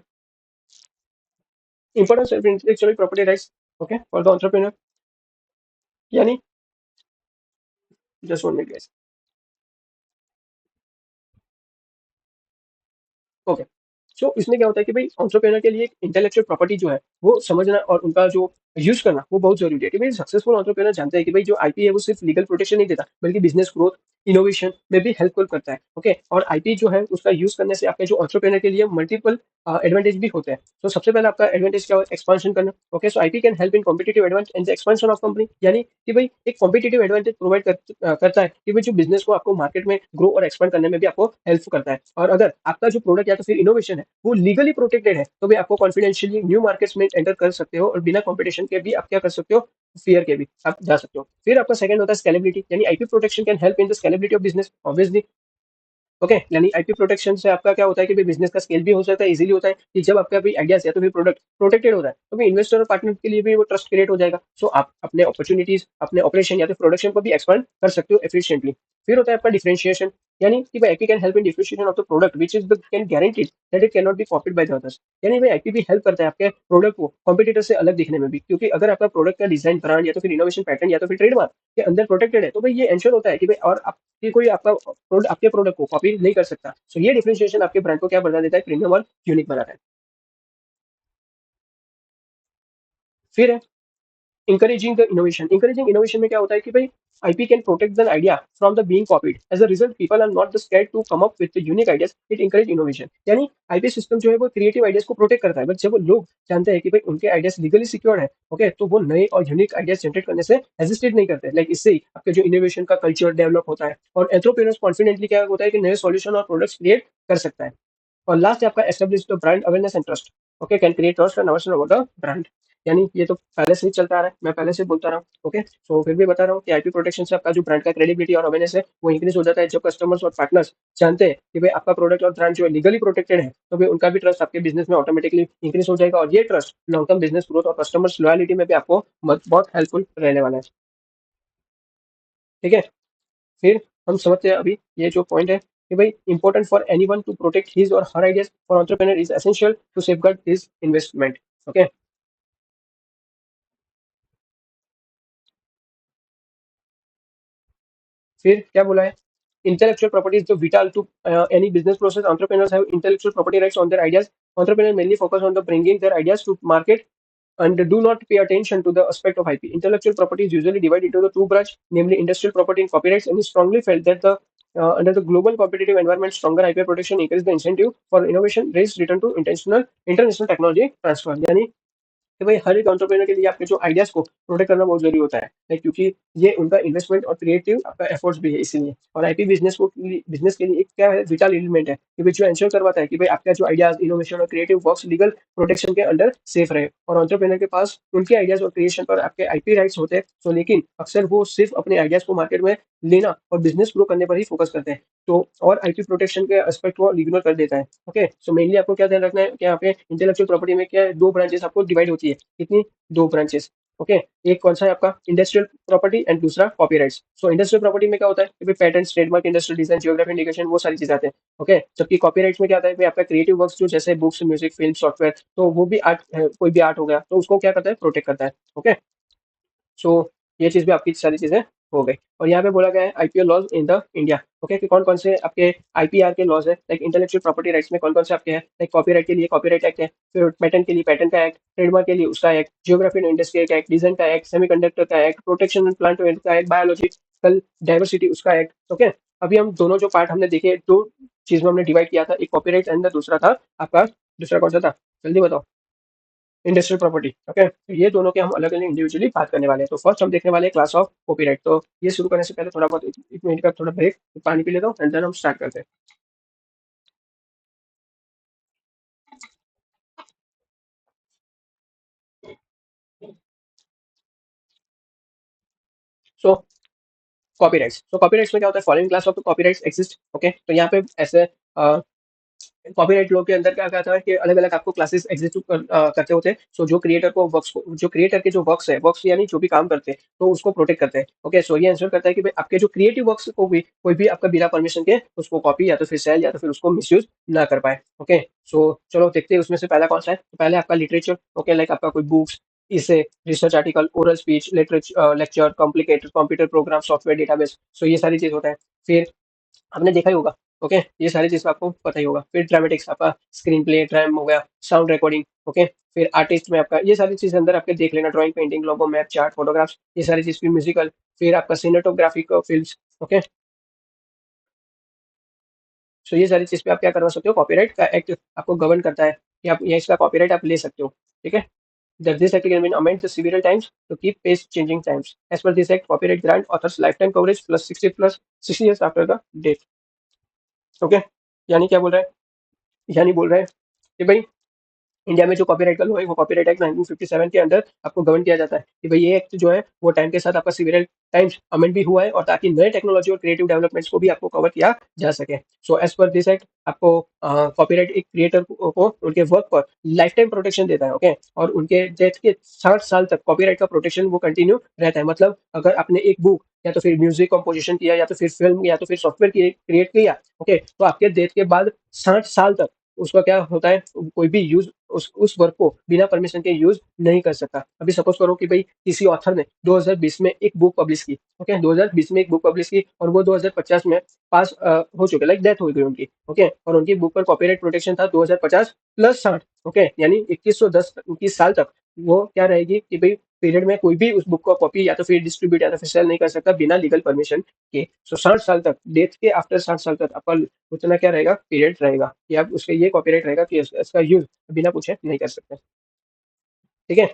importance of intellectual property rights, okay, for the entrepreneur, यानी जस्ट 1 मिनट। ओके, सो इसमें क्या होता है कि भाई एंटरप्रेन्योर के लिए इंटेलेक्चुअल प्रॉपर्टी जो है वो समझना और उनका जो यूज करना वो बहुत जरूरी है। कि भाई सक्सेसफुल एंटरप्रेन्योर जानते हैं कि भाई जो आईपी है वो सिर्फ लीगल प्रोटेक्शन नहीं देता बल्कि बिजनेस ग्रोथ, इनोवेशन में भी हेल्पफुल करता है। ओके, और आईपी जो है उसका यूज करने से आपके जो एंटरप्रेन्योर के लिए मल्टीपल एडवांटेज भी होते हैं। तो सबसे पहले आपका एडवांटेज क्या है, एक्सपांशन करना। Okay, so IP can help in competitive advantage and the expansion of company, यानी कि भाई एक कॉम्पिटिटिव एडवांटेज प्रोवाइड करता है कि भाई जो बिजनेस को आपको मार्केट में ग्रो और एक्सपेंड करने में भी आपको हेल्प करता है। और अगर आपका जो प्रोडक्ट या तो फिर इनोवेशन है वो लीगली प्रोटेक्टेड है तो भी आपको कॉन्फिडेंशियली न्यू मार्केट्स में एंटर कर सकते हो और बिना कंपटीशन के भी आप क्या कर सकते हो, फियर के भी आप जा सकते हो। फिर आपका सेकंड होता है स्केलेबिलिटी, यानी IP protection can help in the scalability of business obviously. Okay, यानी आईपी प्रोटेक्शन से आपका क्या होता है कि भाई बिजनेस का स्केल भी हो सकता है, इजीली होता है कि जब आपका भी आइडियाज या तो फिर प्रोडक्ट प्रोटेक्टेड होता है तो भी इन्वेस्टर और पार्टनर के लिए भी वो ट्रस्ट क्रिएट हो जाएगा। सो आप अपने अपॉर्चुनिटीज, अपने ऑपरेशन या तो प्रोडक्शन को भी एक्सपांड कर सकते हो एफिशिएंटली। फिर होता है आपका डिफरेंशिएशन, यानी कि भाई IP can help in differentiation of the product which is the can guarantee that it can not be copied by the others, यानी भाई आईपी भी हेल्प करता है आपके प्रोडक्ट को कॉम्पिटिटर से अलग दिखने में भी, क्योंकि अगर आपका प्रोडक्ट का डिजाइन, ब्रांड या तो फिर इनोवेशन पैटर्न या तो फिर ट्रेडमार्क के अंदर प्रोटेक्टेड है तो भाई ये इंश्योर होता है कि भाई और कि कोई आपके प्रोडक्ट को कॉपी नहीं कर सकता। सो ये डिफरेंशिएशन आपके ब्रांड को क्या बना देता है, प्रीमियम और यूनिक बनाता है। फिर है encouraging the innovation। encouraging innovation में क्या होता है कि भाई IP can protect the idea from the being copied। as a result people are not just scared to come up with the unique ideas, it encourage innovation। यानी IP system जो है वो क्रिएटिव आइडियाज को protect करता है, but जब वो लोग जानते हैं कि भाई उनके आइडियाज लीगली सिक्योर्ड है, ओके, तो वो नए और यूनिक आइडियाज जनरेट करने से हेजिटेट नहीं करते। लाइक इससे ही आपके जो इनोवेशन का कल्चर डेवलप होता है और एंटरप्रेन्योर्स कॉन्फिडेंटली क्या होता है कि नए सॉल्यूशन और प्रोडक्ट्स क्रिएट कर सकता है। और लास्ट है आपका establish the brand awareness and trust. Okay, can create trust and awareness about the brand, यानी ये तो पहले से ही चलता आ रहा है, मैं पहले से बोलता रहा हूँ। ओके, सो फिर भी बता रहा हूँ कि आईपी प्रोटेक्शन से आपका जो ब्रांड का क्रेडिबिलिटी और अवेयरनेस है वो इंक्रीज हो जाता है। जब कस्टमर्स और पार्टनर्स जानते हैं कि भाई आपका प्रोडक्ट और ब्रांड जो है लीगली प्रोटेक्टेड है तो भाई उनका भी ट्रस्ट आपके बिजनेस में ऑटोमेटिकली इंक्रीज हो जाएगा और ये trust long term business growth और कस्टमर्स लॉयलिटी में भी आपको बहुत हेल्पफुल रहने वाला है। ठीक है, फिर हम समझते हैं अभी ये जो पॉइंट है कि भाई important for anyone to protect his और her ideas for entrepreneur is essential to safeguard his investment. Okay, फिर क्या बोला है, intellectual property is the vital to any business process. Entrepreneurs have intellectual property rights on their ideas. Entrepreneurs mainly focus on the bringing their ideas to market and do not pay attention to the aspect of IP. Intellectual property is usually divided into the two branch, namely industrial property and copyrights, and is strongly felt that the under the global competitive environment, stronger IP protection increase the incentive for innovation, raise return to intentional international technology transfer. यानी कि भाई हर एक entrepreneur के लिए आपके जो ideas को protect करना बहुत जरूरी होता है, like, क्योंकि ये उनका इन्वेस्टमेंट और क्रिएटिव आपका एफर्ट्स भी है इसीलिए। और आईपी बिजनेस के लिए एक क्या है, विटल एलिमेंट है कि भाई जो इंश्योर करवाता है कि भाई आपका जो आइडियाज, इनोवेशन और क्रिएटिव वर्क्स लीगल प्रोटेक्शन के अंडर सेफ रहे। और एंटरप्रेन्योर के पास उनके आइडियाज और क्रिएशन पर आपके आईपी राइट्स होते हैं, तो लेकिन अक्सर वो सिर्फ अपने आइडियाज को मार्केट में लेना और बिजनेस ग्रो करने पर ही फोकस करते हैं। तो और आईपी प्रोटेक्शन के एस्पेक्ट को इग्नोर कर देता है। ओके, सो मेनली आपको क्या ध्यान रखना है कि यहाँ पे इंटेलेक्चुअल प्रॉपर्टी में क्या है, दो ब्रांचेस आपको डिवाइड होती है। कितनी? दो ब्रांचेस। ओके, एक कौन सा है आपका इंडस्ट्रियल प्रॉपर्टी एंड दूसरा कॉपीराइट्स। सो इंडस्ट्रियल प्रॉपर्टी में क्या होता है कि भाई patent, trademark, industrial design, geography indication, वो सारी चीजें आते हैं। ओके, जबकि कॉपीराइट्स में क्या आता है भाई, आपका क्रिएटिव वर्क्स जो जैसे बुक्स, म्यूजिक, फिल्म, सॉफ्टवेयर, तो वो भी आर्ट है, कोई भी आर्ट हो गया तो उसको क्या करता है, प्रोटेक्ट करता है। ओके, सो ये चीज भी आपकी सारी चीजें हो गई। और यहाँ पे बोला गया है IPL laws in the India. Okay, कि कौन कौन से आपके आईपीआर के लॉज है, लाइक इंटेलेक्चुअल प्रॉपर्टी राइट्स में कौन कौन से आपके हैं, लाइक कॉपीराइट के लिए कॉपीराइट एक्ट है, फिर पेटेंट के लिए पेटेंट का एक्ट, ट्रेडमार्क के लिए उसका act, geography and industry act, design का एक्ट, सेमीकंडक्टर का एक्ट, प्रोटेक्शन एंड प्लांट का एक्ट, बायोलॉजिकल डाइवर्सिटी उसका एक्ट। ओके, अभी हम दोनों जो पार्ट हमने देखे, दो चीज में हमने डिवाइड किया था, एक कॉपीराइट एंड दूसरा था आपका, दूसरा कौन सा था, जल्दी बताओ। Industrial property. ओके, तो ये दोनों के हम अलग अलग इंडिविजुअली बात करने वाले हैं। तो फर्स्ट हम देखने वाले हैं क्लास ऑफ कॉपीराइट। तो ये शुरू करने से पहले थोड़ा बहुत एक मिनट का थोड़ा ब्रेक, पानी पी लेता हूँ एंड देन हम स्टार्ट करते हैं। सो कॉपीराइट्स, तो कॉपीराइट्स में क्या होता है, following class of copyrights exist. Okay, तो यहाँ पे ऐसे कॉपीराइट लॉ के अंदर क्या कहता है कि अलग अलग आपको क्लासेस एग्जीक्यूट करते होते हैं। सो जो क्रिएटर को वर्क्स को, जो क्रिएटर के जो वर्क्स है, वर्क्स यानी जो भी काम करते हैं, तो उसको प्रोटेक्ट करते हैं। ओके, सो ये इंश्योर करता है कि भाई आपके जो क्रिएटिव वर्क्स को भी कोई भी आपका बिना परमिशन के उसको कॉपी या तो फिर सेल या तो फिर उसको मिसयूज ना कर पाए। ओके, सो चलो देखते हैं उसमें से पहला कौन सा है। तो पहले आपका लिटरेचर। ओके, लाइक आपका कोई बुक्स, इसे research article, oral speech, literature, lecture, complicated computer program, software, database. So ये सारी चीज होता है। फिर आपने देखा ही होगा। ओके, ये सारी चीज आपको पता ही होगा। फिर ड्रामेटिक्स आपका स्क्रीन प्ले, ड्राम हो गया, साउंड रिकॉर्डिंग। ओके, फिर आर्टिस्ट में आपका ये सारी चीजें अंदर आपके देख लेना, ड्राइंग, पेंटिंग, लोगो, मैप, चार्ट, फोटोग्राफ्स, ये सारी चीज। फिर म्यूजिकल, फिर आपका सिनेटोग्राफिक फिल्म्स। ओके, सो ये सारी चीज पे आप क्या करवा सकते हो, कॉपीराइट का एक्ट आपको गवर्न करता है कि आप ये इसका कॉपीराइट आप ले सकते हो। ठीक है, that this act can be amended several times to keep pace changing times. As per this act, copyright grant authors lifetime coverage plus 60 years after the date. Okay, यानी क्या बोल रहा है, यानी बोल रहा है कि भाई इंडिया में जो कॉपीराइट का लॉ है, वो कॉपीराइट एक्ट 1957 के अंदर आपको गवर्न किया जाता है कि भाई ये एक्ट जो है वो टाइम के साथ आपका सिविल टाइम्स अमेंड भी हुआ है, और ताकि नए टेक्नोलॉजी और क्रिएटिव डेवलपमेंट्स को भी आपको कवर किया जा सके। So as per this act आपको कॉपीराइट एक क्रिएटर को उनके वर्क पर लाइफ टाइम प्रोटेक्शन देता है। ओके, और उनके डेथ के 60 साल तक कॉपीराइट का प्रोटेक्शन वो कंटिन्यू रहता है। मतलब अगर आपने एक बुक या तो फिर म्यूजिक कंपोजिशन किया या तो फिर फिल्म या तो फिर सॉफ्टवेयर क्रिएट किया, ओके, तो आपके डेथ के बाद 60 साल तक उसका क्या होता है, कोई भी यूज उस वर्क को बिना परमिशन के यूज नहीं कर सकता। अभी सपोज करो कि भाई किसी ऑथर ने 2020 में एक बुक पब्लिश की। ओके, 2020 में एक बुक पब्लिश की और वो 2050 में पास हो चुके, लाइक डेथ हो गई उनकी। ओके, और उनकी बुक पर कॉपीराइट प्रोटेक्शन था 2050 प्लस 60। ओके, यानी 2110 तक वो क्या रहेगी कि भाई पीरियड में कोई भी उस बुक को कॉपी या तो फिर डिस्ट्रीब्यूट या तो फिर सेल नहीं कर सकता बिना लीगल परमिशन के। सो 60 साल तक, डेथ के आफ्टर 60 साल तक आपका उतना क्या रहेगा, पीरियड रहेगा कि आप उसका ये कॉपीराइट रहेगा कि इसका यूज बिना पूछे नहीं कर सकते। ठीक है,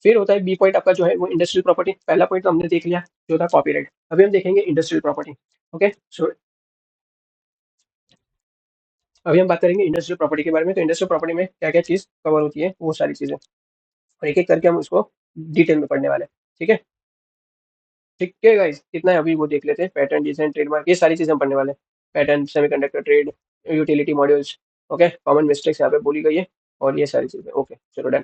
फिर होता है बी पॉइंट आपका जो है वो इंडस्ट्रियल प्रॉपर्टी। पहला पॉइंट तो हमने देख लिया जो था कॉपीराइट। अभी हम देखेंगे इंडस्ट्रियल प्रॉपर्टी। ओके, सो अभी हम बात करेंगे इंडस्ट्रियल प्रॉपर्टी के बारे में। तो इंडस्ट्रियल प्रॉपर्टी में क्या क्या चीज कवर होती है, वो सारी चीजें, और एक एक करके हम उसको डिटेल में पढ़ने वाले हैं। ठीक है, ठीक है गाइस, कितना है अभी वो देख लेते हैं। पैटर्न, डिजाइन, ट्रेडमार्क, ये सारी चीजें हम पढ़ने वाले हैं। Pattern, semiconductor, trade, utility modules. Okay, common mistakes यहाँ पे बोली गई है और ये सारी चीजें। ओके, चलो डन।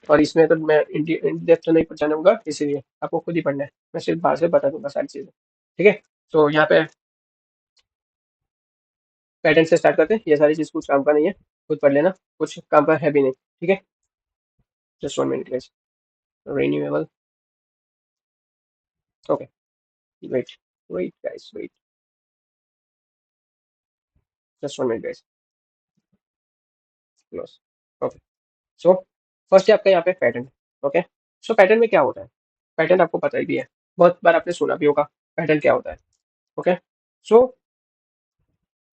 और इसमें तो मैं इन डेप्थ तो नहीं जानूंगा, इसीलिए आपको खुद ही पढ़ना है। मैं सिर्फ बाहर से बता दूंगा सारी चीजें। ठीक है, तो यहाँ पे पैटर्न से स्टार्ट करते हैं। ये सारी चीज कुछ काम का नहीं है, खुद पढ़ लेना, कुछ काम का है भी नहीं। ठीक है, just 1 minute guys. Renewable. Okay, wait. Wait guys, wait, just 1 minute guys, close. Okay, so first है आपका यहाँ पे पैटर्न। ओके, सो पैटर्न में क्या होता है, पैटर्न आपको पता ही भी है, बहुत बार आपने सुना भी होगा पैटर्न क्या होता है। ओके, सो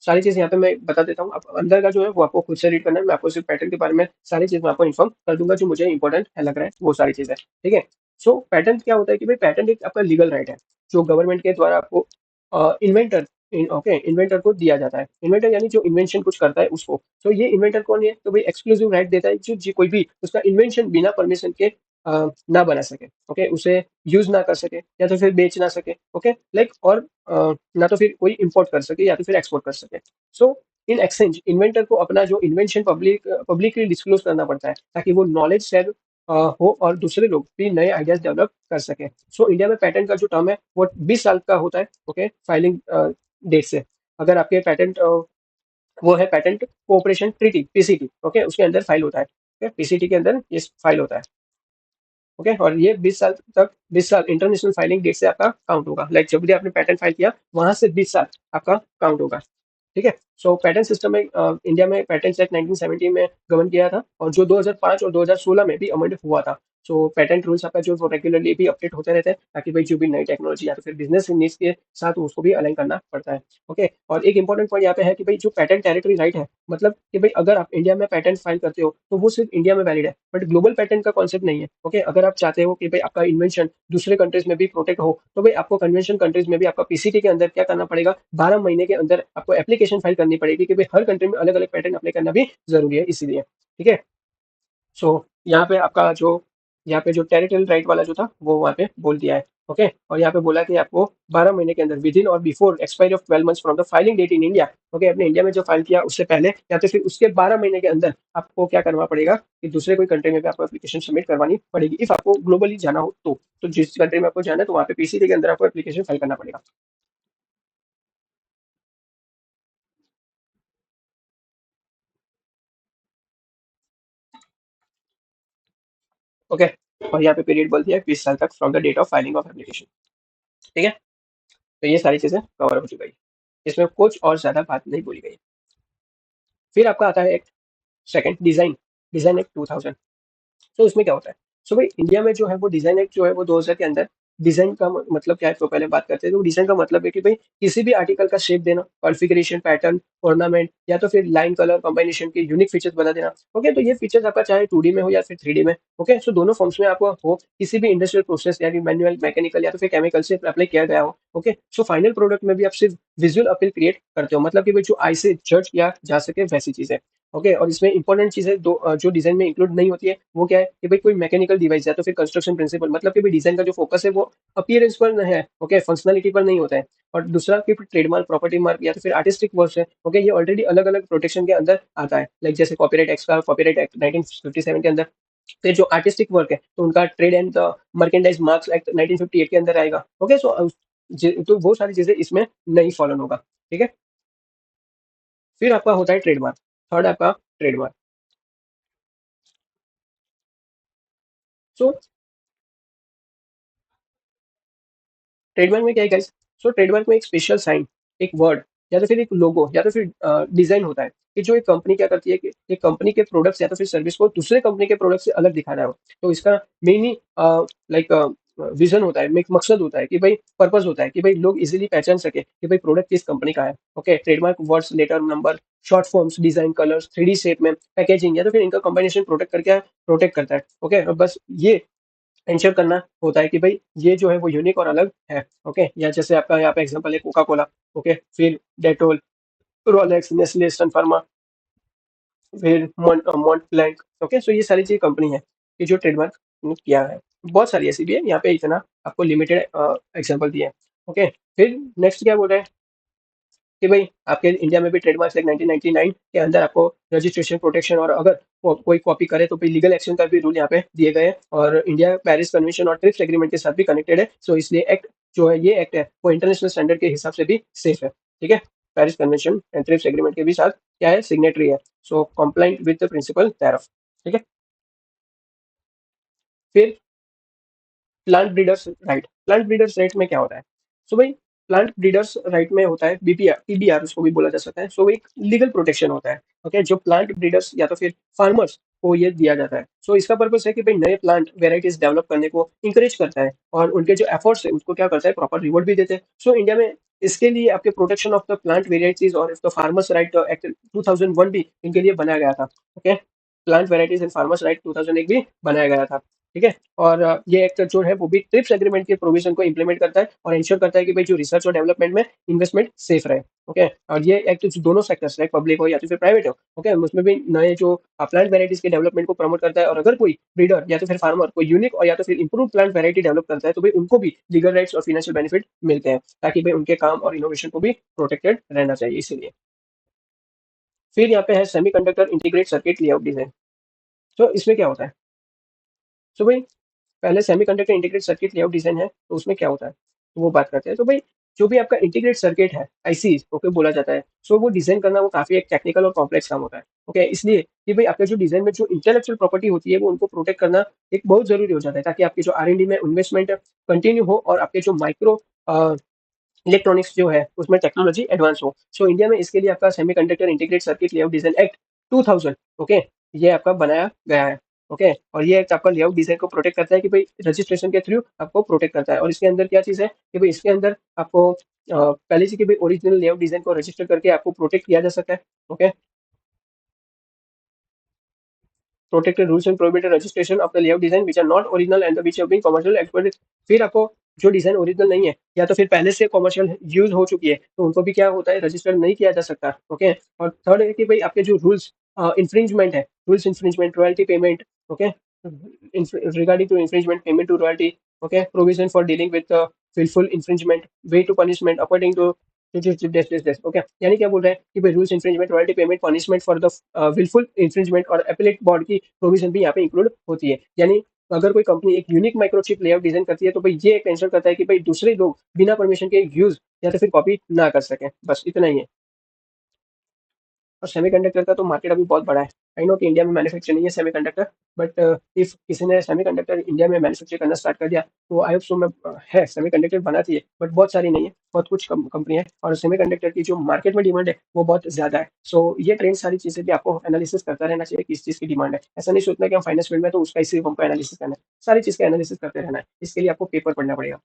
सारी चीज़ यहाँ पे मैं बता देता हूँ, आप अंदर का जो है वो आपको खुद से रीड करना है, मैं आपको सिर्फ पैटर्न के बारे में सारी चीज़ मैं आपको इन्फॉर्म कर दूंगा, जो मुझे इंपॉर्टेंट लग रहा है वो सारी चीज़ है। ठीक है, सो पैटर्न क्या होता है कि भाई पैटर्न एक आपका लीगल राइट है, जो गवर्नमेंट के द्वारा आपको इन्वेंटर, ओके, इन्वेंटर को दिया जाता है। इन्वेंटर यानी जो इन्वेंशन कुछ करता है उसको। तो ये इन्वेंटर कौन है, तो भाई एक्सक्लूसिव राइट देता है जो कोई भी उसका इन्वेंशन बिना परमिशन के ना बना सके, ओके, उसे यूज ना कर सके या तो फिर बेच ना सके, ओके, लाइक, और ना तो फिर कोई इंपोर्ट कर सके या तो फिर एक्सपोर्ट कर सके। सो इन एक्सचेंज इन्वेंटर को अपना जो इन्वेंशन पब्लिकली डिस्क्लोज करना पड़ता है, ताकि वो नॉलेज शेयर हो और दूसरे लोग भी नए आइडियाज डेवलप कर सके। सो इंडिया में पैटेंट का जो टर्म है वो 20 साल का होता है, ओके, फाइलिंग डेट से। अगर आपके पैटेंट वो है patent cooperation treaty, PCT, okay, उसके अंदर फाइल होता है, ओके, पीसीटी के अंदर ये फाइल होता है। ओके, और ये 20 साल तक, 20 साल इंटरनेशनल फाइलिंग डेट से आपका काउंट होगा, लाइक जब भी आपने पैटेंट फाइल किया वहां से 20 साल आपका काउंट होगा। ठीक है, सो पैटेंट सिस्टम में इंडिया में पैटेंट एक्ट 1970 में गवर्न किया था, और जो 2005 और 2016 में भी अमेंड हुआ था। सो पैटेंट रूल्स आपका जो रेगुलरली भी अपडेट होते रहते हैं, ताकि भाई जो भी नई टेक्नोलॉजी या तो फिर बिजनेस नीड्स के साथ उसको भी अलाइन करना पड़ता है। ओके, और एक इंपॉर्टेंट पॉइंट यहाँ पे है कि भाई जो पैटेंट टेरिटरी राइट है, मतलब कि भाई अगर आप इंडिया में पैटेंट फाइल करते हो तो वो सिर्फ इंडिया में वैलिड है, बट ग्लोबल पैटेंट का कॉन्सेप्ट नहीं है। ओके, अगर आप चाहते हो कि भाई आपका इन्वेंशन दूसरे कंट्रीज में भी प्रोटेक्ट हो, तो भाई आपको कन्वेंशन कंट्रीज में भी आपका पीसीटी के अंदर क्या करना पड़ेगा, 12 महीने के अंदर आपको एप्लीकेशन फाइल करनी पड़ेगी, कि भाई हर कंट्री में अलग अलग पैटर्न अप्लाई करना भी जरूरी है इसीलिए। ठीक है, सो यहाँ पे आपका जो, यहाँ पे जो टेरिटोरियल राइट वाला जो था वो वहाँ पे बोल दिया है। ओके, और यहाँ पे बोला कि आपको 12 महीने के अंदर विद इन और before expiry of 12 months from the filing date in India, okay, अपने इंडिया में जो फाइल किया उससे पहले या तो फिर उसके 12 महीने के अंदर आपको क्या करना पड़ेगा, कि दूसरे कोई कंट्री में भी आपको एप्लीकेशन सबमिट करवानी पड़ेगी, इफ आपको ग्लोबली जाना हो तो जिस कंट्री में आपको जाना है तो वहाँ पे पीसीटी के अंदर आपको एप्लीकेशन फाइल करना पड़ेगा। ओके, और यहाँ पे पीरियड बोल दिया है 20 साल तक from the date of filing of application. ठीक है, तो ये सारी चीजें कवर हो चुकी है, इसमें कुछ और ज्यादा बात नहीं बोली गई। फिर आपका आता है एक सेकंड, डिजाइन, डिजाइन एक्ट 2000। तो इसमें क्या होता है, सो भाई इंडिया में जो है वो डिजाइन एक्ट जो है वो 2000 के अंदर, डिजाइन का मतलब क्या है तो पहले बात करते हैं। तो डिजाइन का मतलब है कि भाई किसी भी आर्टिकल का शेप देना, कॉन्फ़िगरेशन, पैटर्न, ऑर्नामेंट या तो फिर लाइन कलर कॉम्बिनेशन के यूनिक फीचर्स बता देना। ओके, तो ये फीचर्स आपका चाहे 2D में हो या फिर 3D में, ओके, सो दोनों फॉर्म्स में आपको हो, किसी भी इंडस्ट्रियल प्रोसेस यानी मैनुअल, मैकेनिकल या तो फिर केमिकल से अप्लाई किया गया हो। ओके, सो फाइनल प्रोडक्ट में भी आप सिर्फ विजुअल अपील क्रिएट करते हो, मतलब कि भाई जो आई से जज किया जा सके वैसी चीजें। ओके, और इसमें इंपॉर्टेंट चीजें दो जो डिजाइन में इंक्लूड नहीं होती है वो क्या है, कि भाई कोई मैकेनिकल डिवाइस या तो फिर कंस्ट्रक्शन प्रिंसिपल, मतलब कि भाई डिजाइन का जो फोकस है वो अपीयरेंस पर नहीं है, ओके, फंक्शनलिटी पर नहीं होता है। और दूसरा कि ट्रेडमार्क, प्रॉपर्टी मार्क या तो फिर आर्टिस्टिक वर्क है, ओके, ये ऑलरेडी अलग अलग प्रोटेक्शन के अंदर आता है, लाइक जैसे कॉपीराइट एक्ट का, कॉपीराइट एक्ट 1957 के अंदर। फिर जो आर्टिस्टिक वर्क है तो उनका trade and merchandise marks act 1958 के अंदर आएगा। ओके, सो तो वो सारी चीजें इसमें नहीं फॉलो होगा। ठीक है, फिर आपका होता है ट्रेडमार्क, थर्ड आपका ट्रेडमार्क। सो ट्रेडमार्क में क्या है गाइस, सो ट्रेडमार्क में एक स्पेशल साइन, एक वर्ड या तो फिर एक लोगो या तो फिर डिजाइन होता है, कि जो एक कंपनी क्या करती है कि एक कंपनी के प्रोडक्ट्स या तो फिर सर्विस को दूसरे कंपनी के प्रोडक्ट से अलग दिखाना हो। तो इसका मेन ही लाइक विजन होता है, एक मकसद होता है, कि भाई पर्पस होता है, कि भाई लोग इजीली पहचान सके कि भाई प्रोडक्ट किस कंपनी का है। Okay, trademark words, letter number, short forms, design, colours, 3D shape में, पैकेजिंग या तो फिर इनका कॉम्बिनेशन प्रोटेक्ट करके प्रोटेक्ट करता है। ओके, और बस ये इंश्योर करना होता है कि भाई ये जो है वो यूनिक और अलग है। ओके, या जैसे आपका यहाँ पे एग्जांपल है कोका कोला, ओके, फिर डेटोल, रोलेक्स, नेस्ले, सन फार्मा, फिर मॉन्ट ब्लैंक। ओके, सो ये सारी चीज कंपनी है कि जो ट्रेडमार्क किया है। बहुत सारी ऐसी भी है, यहाँ पे इतना आपको लिमिटेड एग्जांपल दिए हैं। ओके, फिर नेक्स्ट क्या बोल रहे हैं, कि भाई आपके इंडिया में भी ट्रेडमार्क एक्ट 1999 के अंदर आपको रजिस्ट्रेशन, प्रोटेक्शन और अगर कोई कॉपी करे तो भाई लीगल एक्शन का भी रूल यहाँ पे दिए गए हैं। और इंडिया पेरिस कन्वेंशन और ट्रिप्स एग्रीमेंट के साथ भी कनेक्टेड है, सो इसलिए एक्ट जो है, ये एक्ट है वो इंटरनेशनल स्टैंडर्ड के हिसाब से भी सेफ है। ठीक है, Paris convention and TRIPS agreement के भी साथ क्या है, सिग्नेटरी है, so compliant with the principle thereof। ठीक है, फिर plant breeders right, plant breeders right में क्या होता है, सो भाई प्लांट ब्रीडर्स राइट में होता है बीपीआर टीबीआर उसको भी बोला जा सकता है। सो एक लीगल प्रोटेक्शन होता है। ओके, जो प्लांट ब्रीडर्स या तो फिर फार्मर्स को ये दिया जाता है। सो इसका पर्पस है कि भाई नए प्लांट वेराइटीज डेवलप करने को इंकरेज करता है और उनके जो एफर्ट्स है उसको क्या करता है, प्रॉपर रिवॉर्ड भी देते हैं। सो इंडिया में इसके लिए आपके protection of the plant varieties और द फार्मर्स राइट एक्ट 2001 भी इनके लिए बनाया गया था। Okay, plant varieties and farmers right 2001 भी बनाया गया था। ठीक है, और ये एक्ट जो है वो भी ट्रिप्स एग्रीमेंट के प्रोविजन को इंप्लीमेंट करता है और इंश्योर करता है कि भाई जो रिसर्च और डेवलपमेंट में इन्वेस्टमेंट सेफ रहे। ओके, और ये एक्ट जो दोनों सेक्टर्स लाइक पब्लिक हो या तो फिर प्राइवेट हो, ओके, उसमें भी नए जो प्लांट वेराइटीज के डेवलपमेंट को प्रमोट करता है। और अगर कोई ब्रीडर या तो फिर फार्मर कोई यूनिक और या तो फिर इंप्रूव प्लांट वेराइटी डेवलप करता है तो भाई उनको भी लीगल राइट्स और फाइनेंशियल बेनिफिट मिलते हैं, ताकि भाई उनके काम और इनोवेशन को भी प्रोटेक्टेड रहना चाहिए इसीलिए। फिर यहाँ पे है semiconductor integrate circuit layout design. तो इसमें क्या होता है, तो भाई पहले semiconductor integrated circuit layout design है, तो उसमें क्या होता है तो वो बात करते हैं। तो भाई जो भी आपका इंटीग्रेट सर्किट है आईसी ओके बोला जाता है, सो वो डिजाइन करना वो काफी एक टेक्निकल और कॉम्प्लेक्स काम होता है। ओके, इसलिए कि भाई आपका जो डिजाइन में जो इंटेलेक्चुअल प्रॉपर्टी होती है वो उनको प्रोटेक्ट करना एक बहुत जरूरी हो जाता है, ताकि आपकी जो आर&डी में इन्वेस्टमेंट कंटिन्यू हो और आपके जो माइक्रो इलेक्ट्रॉनिक्स जो है उसमें टेक्नोलॉजी एडवांस हो। सो इंडिया में इसके लिए आपका semiconductor integrated circuit layout design act 2000 okay ये आपका बनाया गया है। ओके, और ये एक्ट आपका लेआउट डिजाइन को प्रोटेक्ट करता है कि भाई रजिस्ट्रेशन के थ्रू आपको प्रोटेक्ट करता है। और इसके अंदर क्या चीज़ है कि भाई इसके अंदर आपको पहले से कि भाई ओरिजिनल लेआउट डिजाइन को रजिस्टर करके आपको प्रोटेक्ट किया जा सकता है। Okay, protected rules and prohibited registration of the layout design which are not original and which have been commercial exploited। फिर आपको जो डिजाइन ओरिजिनल नहीं है या तो फिर पहले से कमर्शियल यूज हो चुकी है तो उनको भी क्या होता है, रजिस्टर नहीं किया जा सकता। ओके, और थर्ड है कि भाई आपके जो रूल्स इंफ्रिंजमेंट है, rules infringement, royalty payment, okay, regarding to infringement payment to royalty, okay, provision for dealing with willful infringement, way to punishment according to okay, यानी क्या बोल रहे हैं कि भाई rules infringement, royalty payment, punishment for the willful infringement और appellate board की provision भी यहाँ पे इंक्लूड होती है। यानी अगर कोई कंपनी एक यूनिक माइक्रोचिप लेआउट डिजाइन करती है तो भाई ये इंश्योर करता है कि भाई दूसरे लोग बिना परमिशन के यूज या तो फिर कॉपी ना कर सकें। बस इतना ही है। और सेमीकंडक्टर का तो मार्केट अभी बहुत बड़ा है। आई नो कि इंडिया में मैन्युफैक्चर नहीं है सेमीकंडक्टर, बट इफ किसी ने सेमीकंडक्टर इंडिया में मैन्युफैक्चर करना स्टार्ट कर दिया तो आई होप सो में है सेमीकंडक्टर बनाती है बट बहुत सारी नहीं है, बहुत कुछ कंपनी है। और सेमीकंडक्टर की जो मार्केट में डिमांड है वो बहुत ज्यादा है। सो ये ट्रेंड सारी चीजें भी आपको एनालिसिस करता रहना चाहिए, किस चीज की डिमांड है। ऐसा नहीं सोचना कि हम फाइनेंस फील्ड में तो उसका ही सिर्फ हमको एनालिसिस करना है, सारी चीज का एनालिसिस करते रहना है। इसके लिए आपको पेपर पढ़ना पड़ेगा।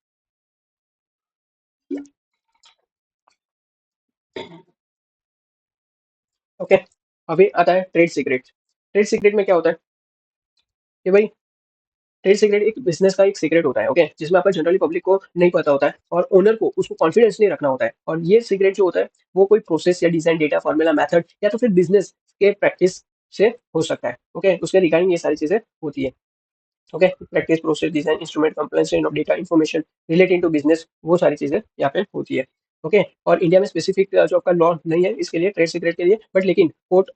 ओके, अभी आता है ट्रेड सीक्रेट। ट्रेड सीक्रेट में क्या होता है कि भाई ट्रेड सीक्रेट एक बिजनेस का एक सीक्रेट होता है। ओके, जिसमें आपका जनरली पब्लिक को नहीं पता होता है और ओनर को उसको कॉन्फिडेंसली रखना होता है। और ये सीक्रेट जो होता है वो कोई प्रोसेस या डिजाइन, डेटा, फॉर्मूला, मेथड या तो फिर बिजनेस के प्रैक्टिस से हो सकता है। ओके, उसके रिगार्डिंग ये सारी चीजें होती है। Okay, practice, process, design, instrument, compliance of data, information relating to business, वो सारी चीजें यहाँ पे होती है। ओके, और इंडिया में स्पेसिफिक जो आपका लॉ नहीं है इसके लिए, ट्रेड सीक्रेट के लिए, बट लेकिन कोर्ट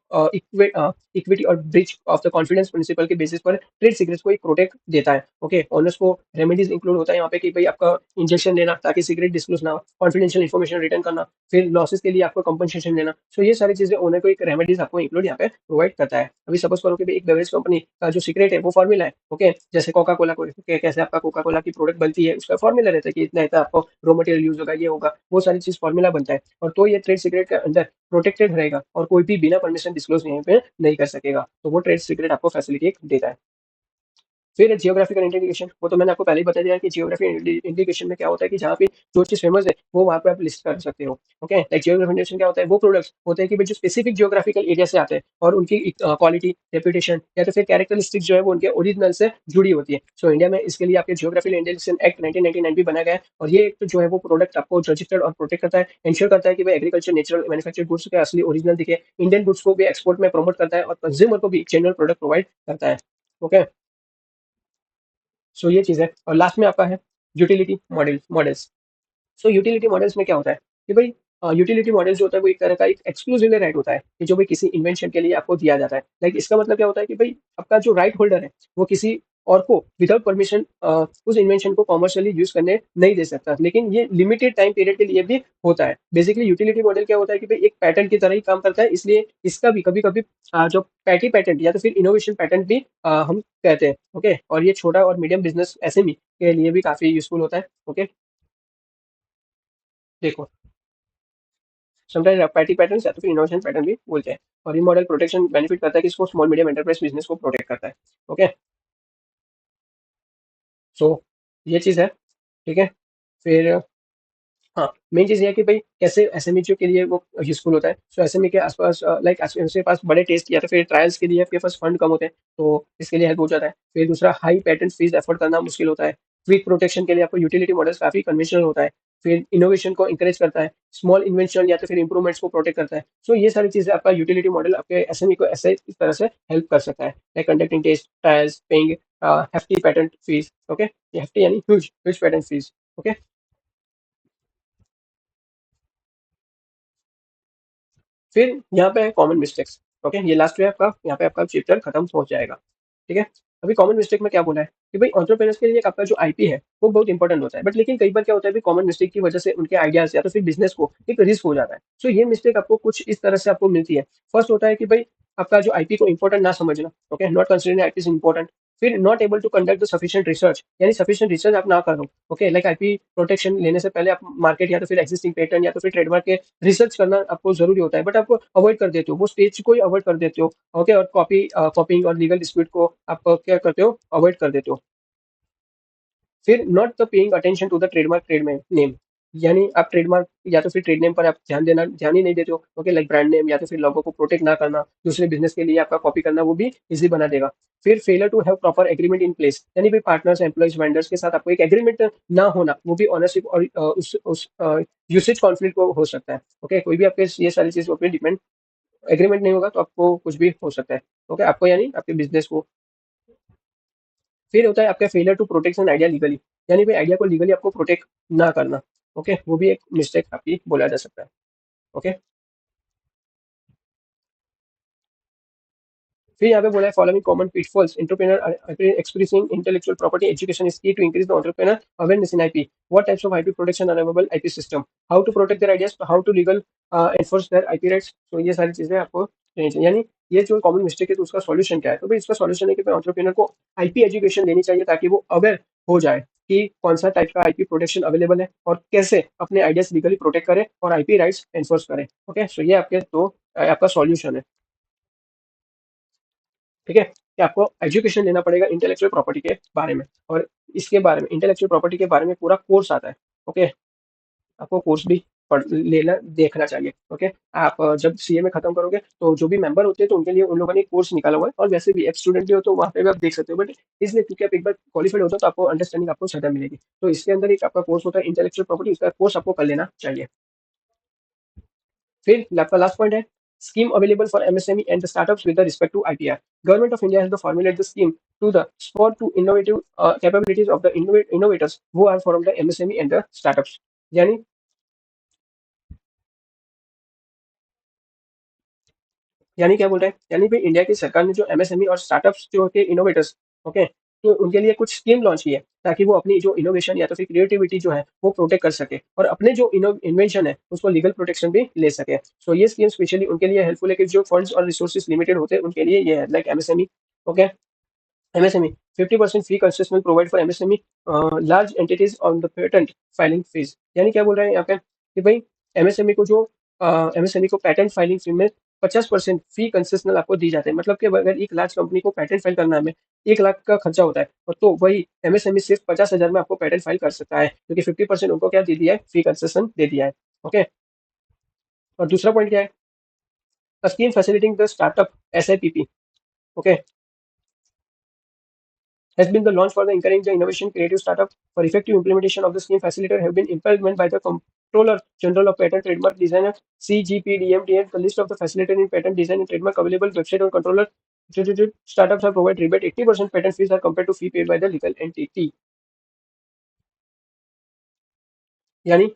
इक्विटी और breach of the confidence principle के बेसिस पर ट्रेड सीक्रेट्स को एक प्रोटेक्ट देता है। ओके, ऑनर्स को रेमेडीज इंक्लूड होता है यहाँ पे कि भाई आपका इंजेक्शन लेना ताकि सीक्रेट डिस्क्लोज ना हो, कॉन्फिडेंशियल इन्फॉर्मेशन रिटर्न करना, फिर लॉसेस के लिए आपको कंपनसेशन लेना। सो ये सारी चीजें ओनर को एक रेमेडीज आपको इंक्लूड यहाँ पे प्रोवाइड करता है। अभी सपोज करो कि भाई एक बेवरेज कंपनी का जो सीक्रेट है वो फॉर्मूला है। ओके, जैसे कोका कोला को कैसे आपका कोका कोला की प्रोडक्ट बनती है उसका फॉर्मूला रहता है कि इतना इतना आपको रॉ मटेरियल यूज होगा, ये होगा, वो सारी चीज फॉर्मूला बनता है। और तो ये ट्रेड सीक्रेट के अंदर प्रोटेक्टेड रहेगा और कोई भी बिना परमिशन डिस्क्लोज यहाँ पे नहीं कर सकेगा। तो वो ट्रेड सीक्रेट आपको फैसिलिटी देता है। फिर जियोग्राफिकल इंडिकेशन, वो तो मैंने आपको पहले ही बता दिया कि जियोग्राफी इंडिकेशन में क्या होता है कि जहाँ पे जो चीज फेमस है वो वहाँ पे आप लिस्ट कर सकते हो। ओके, लाइक जियोग्राफी इंडिकेशन क्या होता है, वो प्रोडक्ट्स होते हैं कि भाई जो स्पेसिफिक जियोग्राफिकल एरिया से आते हैं और उनकी क्वालिटी, रेपुटेशन या तो फिर कैरेक्टरिस्टिक जो है वो उनके ओरिजिनल से जुड़ी होती है। सो इंडिया में इसके लिए आपके जियोग्राफिकल इंडिकेशन एक्ट 1999 भी बनाया गया है। और ये एक जो है वो प्रोडक्ट आपको रजिस्टर्ड और प्रोटेक्ट करता है, इंश्योर करता है कि भाई एग्रीकल्चर, नेचुरल मैन्युफैक्चर्ड गुड्स के असली ओरिजिनल दिखे, इंडियन गुड्स को भी एक्सपोर्ट में प्रमोट करता है और कंज्यूमर को भी जेन्युइन प्रोडक्ट प्रोवाइड करता है। ओके, सो ये चीज़ है। और लास्ट में आपका है यूटिलिटी मॉडल्स। सो यूटिलिटी मॉडल्स में क्या होता है कि भाई यूटिलिटी मॉडल जो होता है वो एक तरह का एक एक्सक्लूसिव राइट होता है कि जो भाई किसी इन्वेंशन के लिए आपको दिया जाता है। लाइक इसका मतलब क्या होता है कि भाई आपका जो राइट होल्डर है वो किसी और को विदाउट परमिशन उस इन्वेंशन को कॉमर्शियली यूज करने नहीं दे सकता, लेकिन ये लिमिटेड टाइम पीरियड के लिए भी होता है। बेसिकली यूटिलिटी मॉडल क्या होता है कि भाई एक पैटर्न की तरह ही काम करता है, इसलिए इसका भी कभी कभी जो पैटी पैटेंट या तो फिर इनोवेशन पैटेंट भी हम कहते हैं। ओके, और ये छोटा और मीडियम बिजनेस एसएमई के लिए भी काफी यूजफुल होता है। ओके, देखो, समटाइम्स पैटी पैटर्न या तो फिर इनोवेशन पैटर्न भी बोलते हैं। और ये मॉडल प्रोटेक्शन बेनिफिट करता है कि इसको स्मॉल मीडियम एंटरप्राइज बिजनेस को प्रोटेक्ट करता है। ओके, सो ये चीज़ है। ठीक है, फिर हाँ, मेन चीज़ ये है कि भाई कैसे एसएमई के लिए वो यूज़फुल होता है। सो एसएमई के आस-पास लाइक एसएमई के पास बड़े टेस्ट या तो फिर ट्रायल्स के लिए आपके पास फंड कम होते हैं, तो इसके लिए हेल्प हो जाता है। फिर दूसरा, हाई पेटेंट फीस अफोर्ड करना मुश्किल होता है। क्विक प्रोटेक्शन के लिए आपको यूटिलिटी मॉडल्स काफ़ी कन्वेंशनल होता है। फिर इनोवेशन को एनकरेज करता है, स्मॉल इन्वेंशन या तो फिर इंप्रूवमेंट्स को प्रोटेक्ट करता है। सो ये सारी चीज़ें आपका यूटिलिटी मॉडल आपके एसएमई को ऐसे इस तरह से हेल्प कर सकता है, like conducting test, trials, paying hefty patent fees. Okay, ये हेफ्टी यानी huge huge patent fees. Okay, फिर यहाँ पे है कॉमन मिस्टेक्स। ओके, ये लास्ट है आपका, यहाँ पे आपका चैप्टर खत्म हो जाएगा। ठीक है, अभी कॉमन मिस्टेक में क्या बोला है कि भाई एंटरप्रेन्योर्स के लिए आपका जो आईपी है वो बहुत इंपॉर्टेंट होता है, बट लेकिन कई बार क्या होता है, कॉमन मिस्टेक की वजह से उनके आइडियाज या तो फिर बिजनेस को एक रिस्क हो जाता है। सो ये मिस्टेक आपको कुछ इस तरह से आपको मिलती है। फर्स्ट होता है कि भाई आपका जो आईपी को इंपॉर्टेंट ना समझना। Okay, not considering IP is important. फिर not able to conduct the sufficient research, यानी सफिशिएंट रिसर्च आप ना करो। ओके, लाइक आईपी प्रोटेक्शन लेने से पहले आप मार्केट या तो फिर एग्जिस्टिंग पेटेंट या तो फिर ट्रेडमार्क के रिसर्च करना आपको जरूरी होता है, बट आप अवॉइड कर देते हो, वो स्टेज को ही अवॉइड कर देते हो। ओके, और कॉपिंग और लीगल डिस्प्यूट को आप क्या करते हो, अवॉइड कर देते हो। फिर not the paying attention to the trademark trade name, यानी आप ट्रेडमार्क या तो फिर ट्रेड नेम पर आप ध्यान ही नहीं देते हो। ओके, लाइक ब्रांड नेम या तो फिर लोगो को प्रोटेक्ट ना करना, दूसरे बिजनेस के लिए आपका कॉपी करना वो भी इजी बना देगा। फिर failure to have proper agreement in place, यानी भाई पार्टनर्स, एम्प्लॉइज, वेंडर्स के साथ आपको एक एग्रीमेंट ना होना, वो भी ऑनरशिप और उस यूसेज कॉन्फ्लिक्ट को हो सकता है। ओके, कोई भी आपके ये सारी चीजों पर डिपेंड, एग्रीमेंट नहीं होगा तो आपको कुछ भी हो सकता है। ओके, आपको यानी आपके बिजनेस को। फिर होता है आपका failure to protect an idea legally, यानी भाई आइडिया को लीगली आपको प्रोटेक्ट ना करना। ओके, वो भी एक मिस्टेक आपकी बोला जा सकता है। ओके, फिर यहाँ पे बोला है following common pitfalls entrepreneur expressing intellectual property education is key to increase the entrepreneur awareness in IP, what types of IP protection are available, IP system, how to protect their ideas, how to legal enforce their IP rights. तो ये सारी चीजें आपको देनी चाहिए, यानी ये जो कॉमन मिस्टेक है तो उसका सॉल्यूशन क्या है, तो भाई इसका सॉल्यूशन है कि एंटरप्रेन्योर को आईपी एजुकेशन देनी चाहिए ताकि वो अवेयर हो जाए कि कौन सा टाइप का आईपी प्रोटेक्शन अवेलेबल है और कैसे अपने आइडियाज लीगली प्रोटेक्ट करें और आईपी राइट्स एनफोर्स करें। ओके, सो ये आपके तो आपका सॉल्यूशन है। ठीक है, कि आपको एजुकेशन लेना पड़ेगा इंटेलेक्चुअल प्रॉपर्टी के बारे में, और इसके बारे में इंटेलेक्चुअल प्रॉपर्टी के बारे में पूरा कोर्स आता है। ओके, आपको कोर्स भी पढ़ लेना देखना चाहिए। ओके, आप जब सीए में खत्म करोगे तो जो भी मेंबर होते हैं तो उनके लिए उन लोगों ने कोर्स निकाला हुआ है, और वैसे भी एक स्टूडेंट भी हो तो वहाँ पे भी आप देख सकते हो, बट इसलिए क्योंकि आप एक बार क्वालिफाइड होते हो तो आपको अंडरस्टैंडिंग आपको ज्यादा मिलेगी। तो इसके अंदर एक आपका कोर्स होता है इंटेलेक्चुअल प्रॉपर्टी, उसका कोर्स आपको कर लेना चाहिए। फिर आपका लास्ट पॉइंट है scheme available for MSME and the startups with the respect to IPR. Government of India has to formulate the scheme to the spot to innovative capabilities of the innovators who are from the MSME and the startups. यानी यानी क्या बोल रहे हैं, यानी भाई India की सरकार ने जो एमएसएमई और स्टार्टअप्स जो होते हैं इनोवेटर्स, ओके, तो उनके लिए कुछ स्कीम लॉन्च की है ताकि वो अपनी जो इनोवेशन या तो फिर क्रिएटिविटी जो है वो प्रोटेक्ट कर सके और अपने जो इन्वेंशन है उसको लीगल प्रोटेक्शन भी ले सके। सो ये स्कीम स्पेशली उनके लिए हेल्पफुल है कि जो फंड्स और रिसोर्सेज लिमिटेड होते हैं उनके लिए ये है, like MSME. Okay, MSME 50% fee concession provide for MSME large entities on the patent filing fees। यानी क्या बोल रहे हैं यहाँ पे कि भाई एमएसएमई को जो एमएसएमई को पेटेंट फाइलिंग फी में 50% फी कंसेशनल आपको दी जाते हैं, मतलब कि अगर एक लार्ज कंपनी को पेटेंट फाइल करना में 1 लाख का खर्चा होता है, और तो वही एमएसएमई सिर्फ 50,000 में आपको पेटेंट फाइल कर सकता है, क्योंकि 50% उनको क्या दे दिया है, फी कंसेशन दे दिया है। ओके, और दूसरा पॉइंट क्या है, scheme facilitating the startup SIPP। Okay, has been the launch for the encouraging the innovation creative startup. For effective implementation of the scheme, facilitator have been implemented by the Comptroller General of Patent Trademark Designer CGPDMDA. The list of the facilitator in patent design and trademark available website on controller. Startups are provide rebate 80% patent fees are compared to fee paid by the legal entity। यानी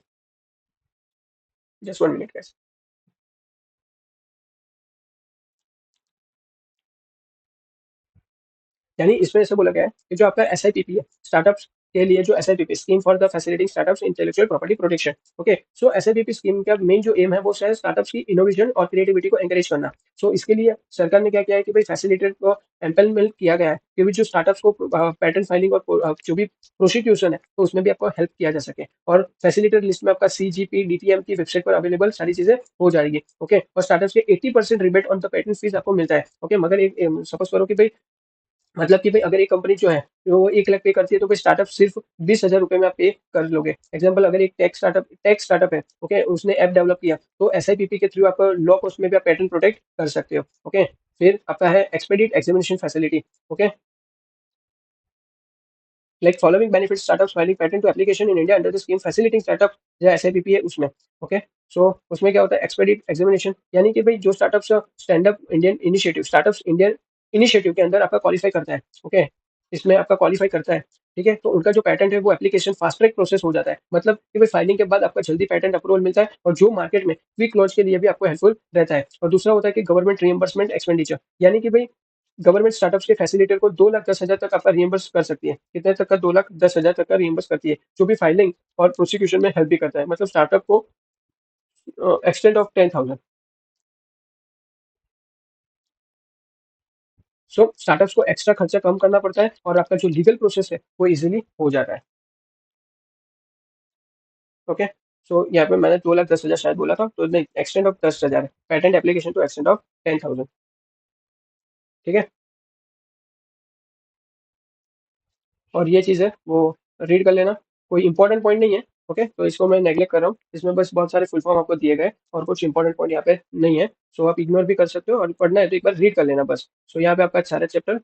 just 1 minute guys, यानी इसमें ऐसे बोला गया है कि जो आपका SIPP है, स्टार्टअप के लिए जो SIPP scheme for the facilitating startups intellectual property protection. Okay, so SIPP scheme का मेन जो एम है वो है स्टार्टअप्स की इनोवेशन और क्रिएटिविटी को एनकरेज करना। सो इसके लिए सरकार ने क्या किया है कि भाई फैसिलिटेटर को एम्पलमेंट किया गया है कि भाई जो स्टार्टअप्स को पैटर्न फाइलिंग और जो भी प्रोसिक्यूशन है तो उसमें भी आपको हेल्प किया जा सके। और फैसिलिटेटर लिस्ट में आपका सीजीपी डीटीएम की वेबसाइट पर अवेलेबल सारी चीजें हो जाएगी। ओके, और स्टार्टअप्स के 80% rebate on the patent fees आपको मिलता है। ओके, मगर एक सपोज करो कि भाई मतलब कि भाई अगर एक कंपनी जो है वो 1 लाख पे करती है तो भाई स्टार्टअप सिर्फ 20,000 रुपए में आप पे कर लोगे। एग्जाम्पल, अगर एक टेक स्टार्टअप है, ओके, उसने ऐप डेवलप किया तो एसआईपीपी के थ्रू आप लो कॉस्ट में भी आप पेटेंट प्रोटेक्ट कर सकते हो। ओके, फिर आपका है expedite examination facility. Okay, like following benefit startups filing patent to application in India under the scheme facilitating startup, जो एसआईपीपी है उसमें। ओके, सो उसमें क्या होता है एक्सपेडिट एग्जामिनेशन, यानी कि भाई जो स्टार्टअप्स स्टार्टअप्स इंडियन इनिशिएटिव के अंदर आपका क्वालिफाई करता है। ओके, इसमें आपका क्वालिफाई करता है, ठीक है, तो उनका जो पेटेंट है वो एप्लीकेशन फास्ट ट्रैक प्रोसेस हो जाता है। मतलब कि भाई फाइलिंग के बाद आपका जल्दी पेटेंट अप्रूवल मिलता है और जो मार्केट में क्विक लॉन्च के लिए भी आपको हेल्पफुल रहता है। और दूसरा होता है कि गवर्नमेंट रिइंबर्समेंट एक्सपेंडिचर, यानी कि भाई गवर्नमेंट स्टार्टअप्स के फैसिलिटेटर को 2,10,000 तक आपका रिइंबर्स कर सकती है। कितने तक का? 2,10,000 तक का रिइंबर्स करती है, जो भी फाइलिंग और प्रोसिक्यूशन में हेल्प भी करता है। मतलब स्टार्टअप को एक्सटेंड ऑफ 10,000। सो स्टार्टअप्स को एक्स्ट्रा खर्चा कम करना पड़ता है और आपका जो लीगल प्रोसेस है वो इजीली हो जाता है। ओके, सो यहाँ पे मैंने 2,10,000 शायद बोला था, तो नहीं, एक्सटेंड ऑफ 10,000 है। Patent application to extend of 10,000। ठीक है, और ये चीज़ है वो रीड कर लेना, कोई इंपॉर्टेंट पॉइंट नहीं है। ओके, तो इसको मैं नेगलेक्ट कर रहा हूँ, इसमें बस बहुत सारे फुल फॉर्म आपको दिए गए और कुछ इंपॉर्टेंट पॉइंट यहाँ पे नहीं है। सो आप इग्नोर भी कर सकते हो, और पढ़ना है तो एक बार रीड कर लेना बस। सो यहाँ पे आपका सारा चैप्टर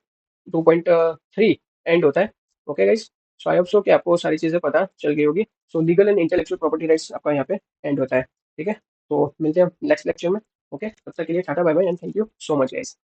2.3 एंड होता है। Okay guys, so I hope so कि आपको सारी चीज़ें पता चल गई होगी। सो legal and intellectual property rights आपका यहाँ पे एंड होता है। ठीक है, तो मिलते हैं नेक्स्ट लेक्चर में। ओके, तब तक के लिए टाटा bye bye and thank you so much guys.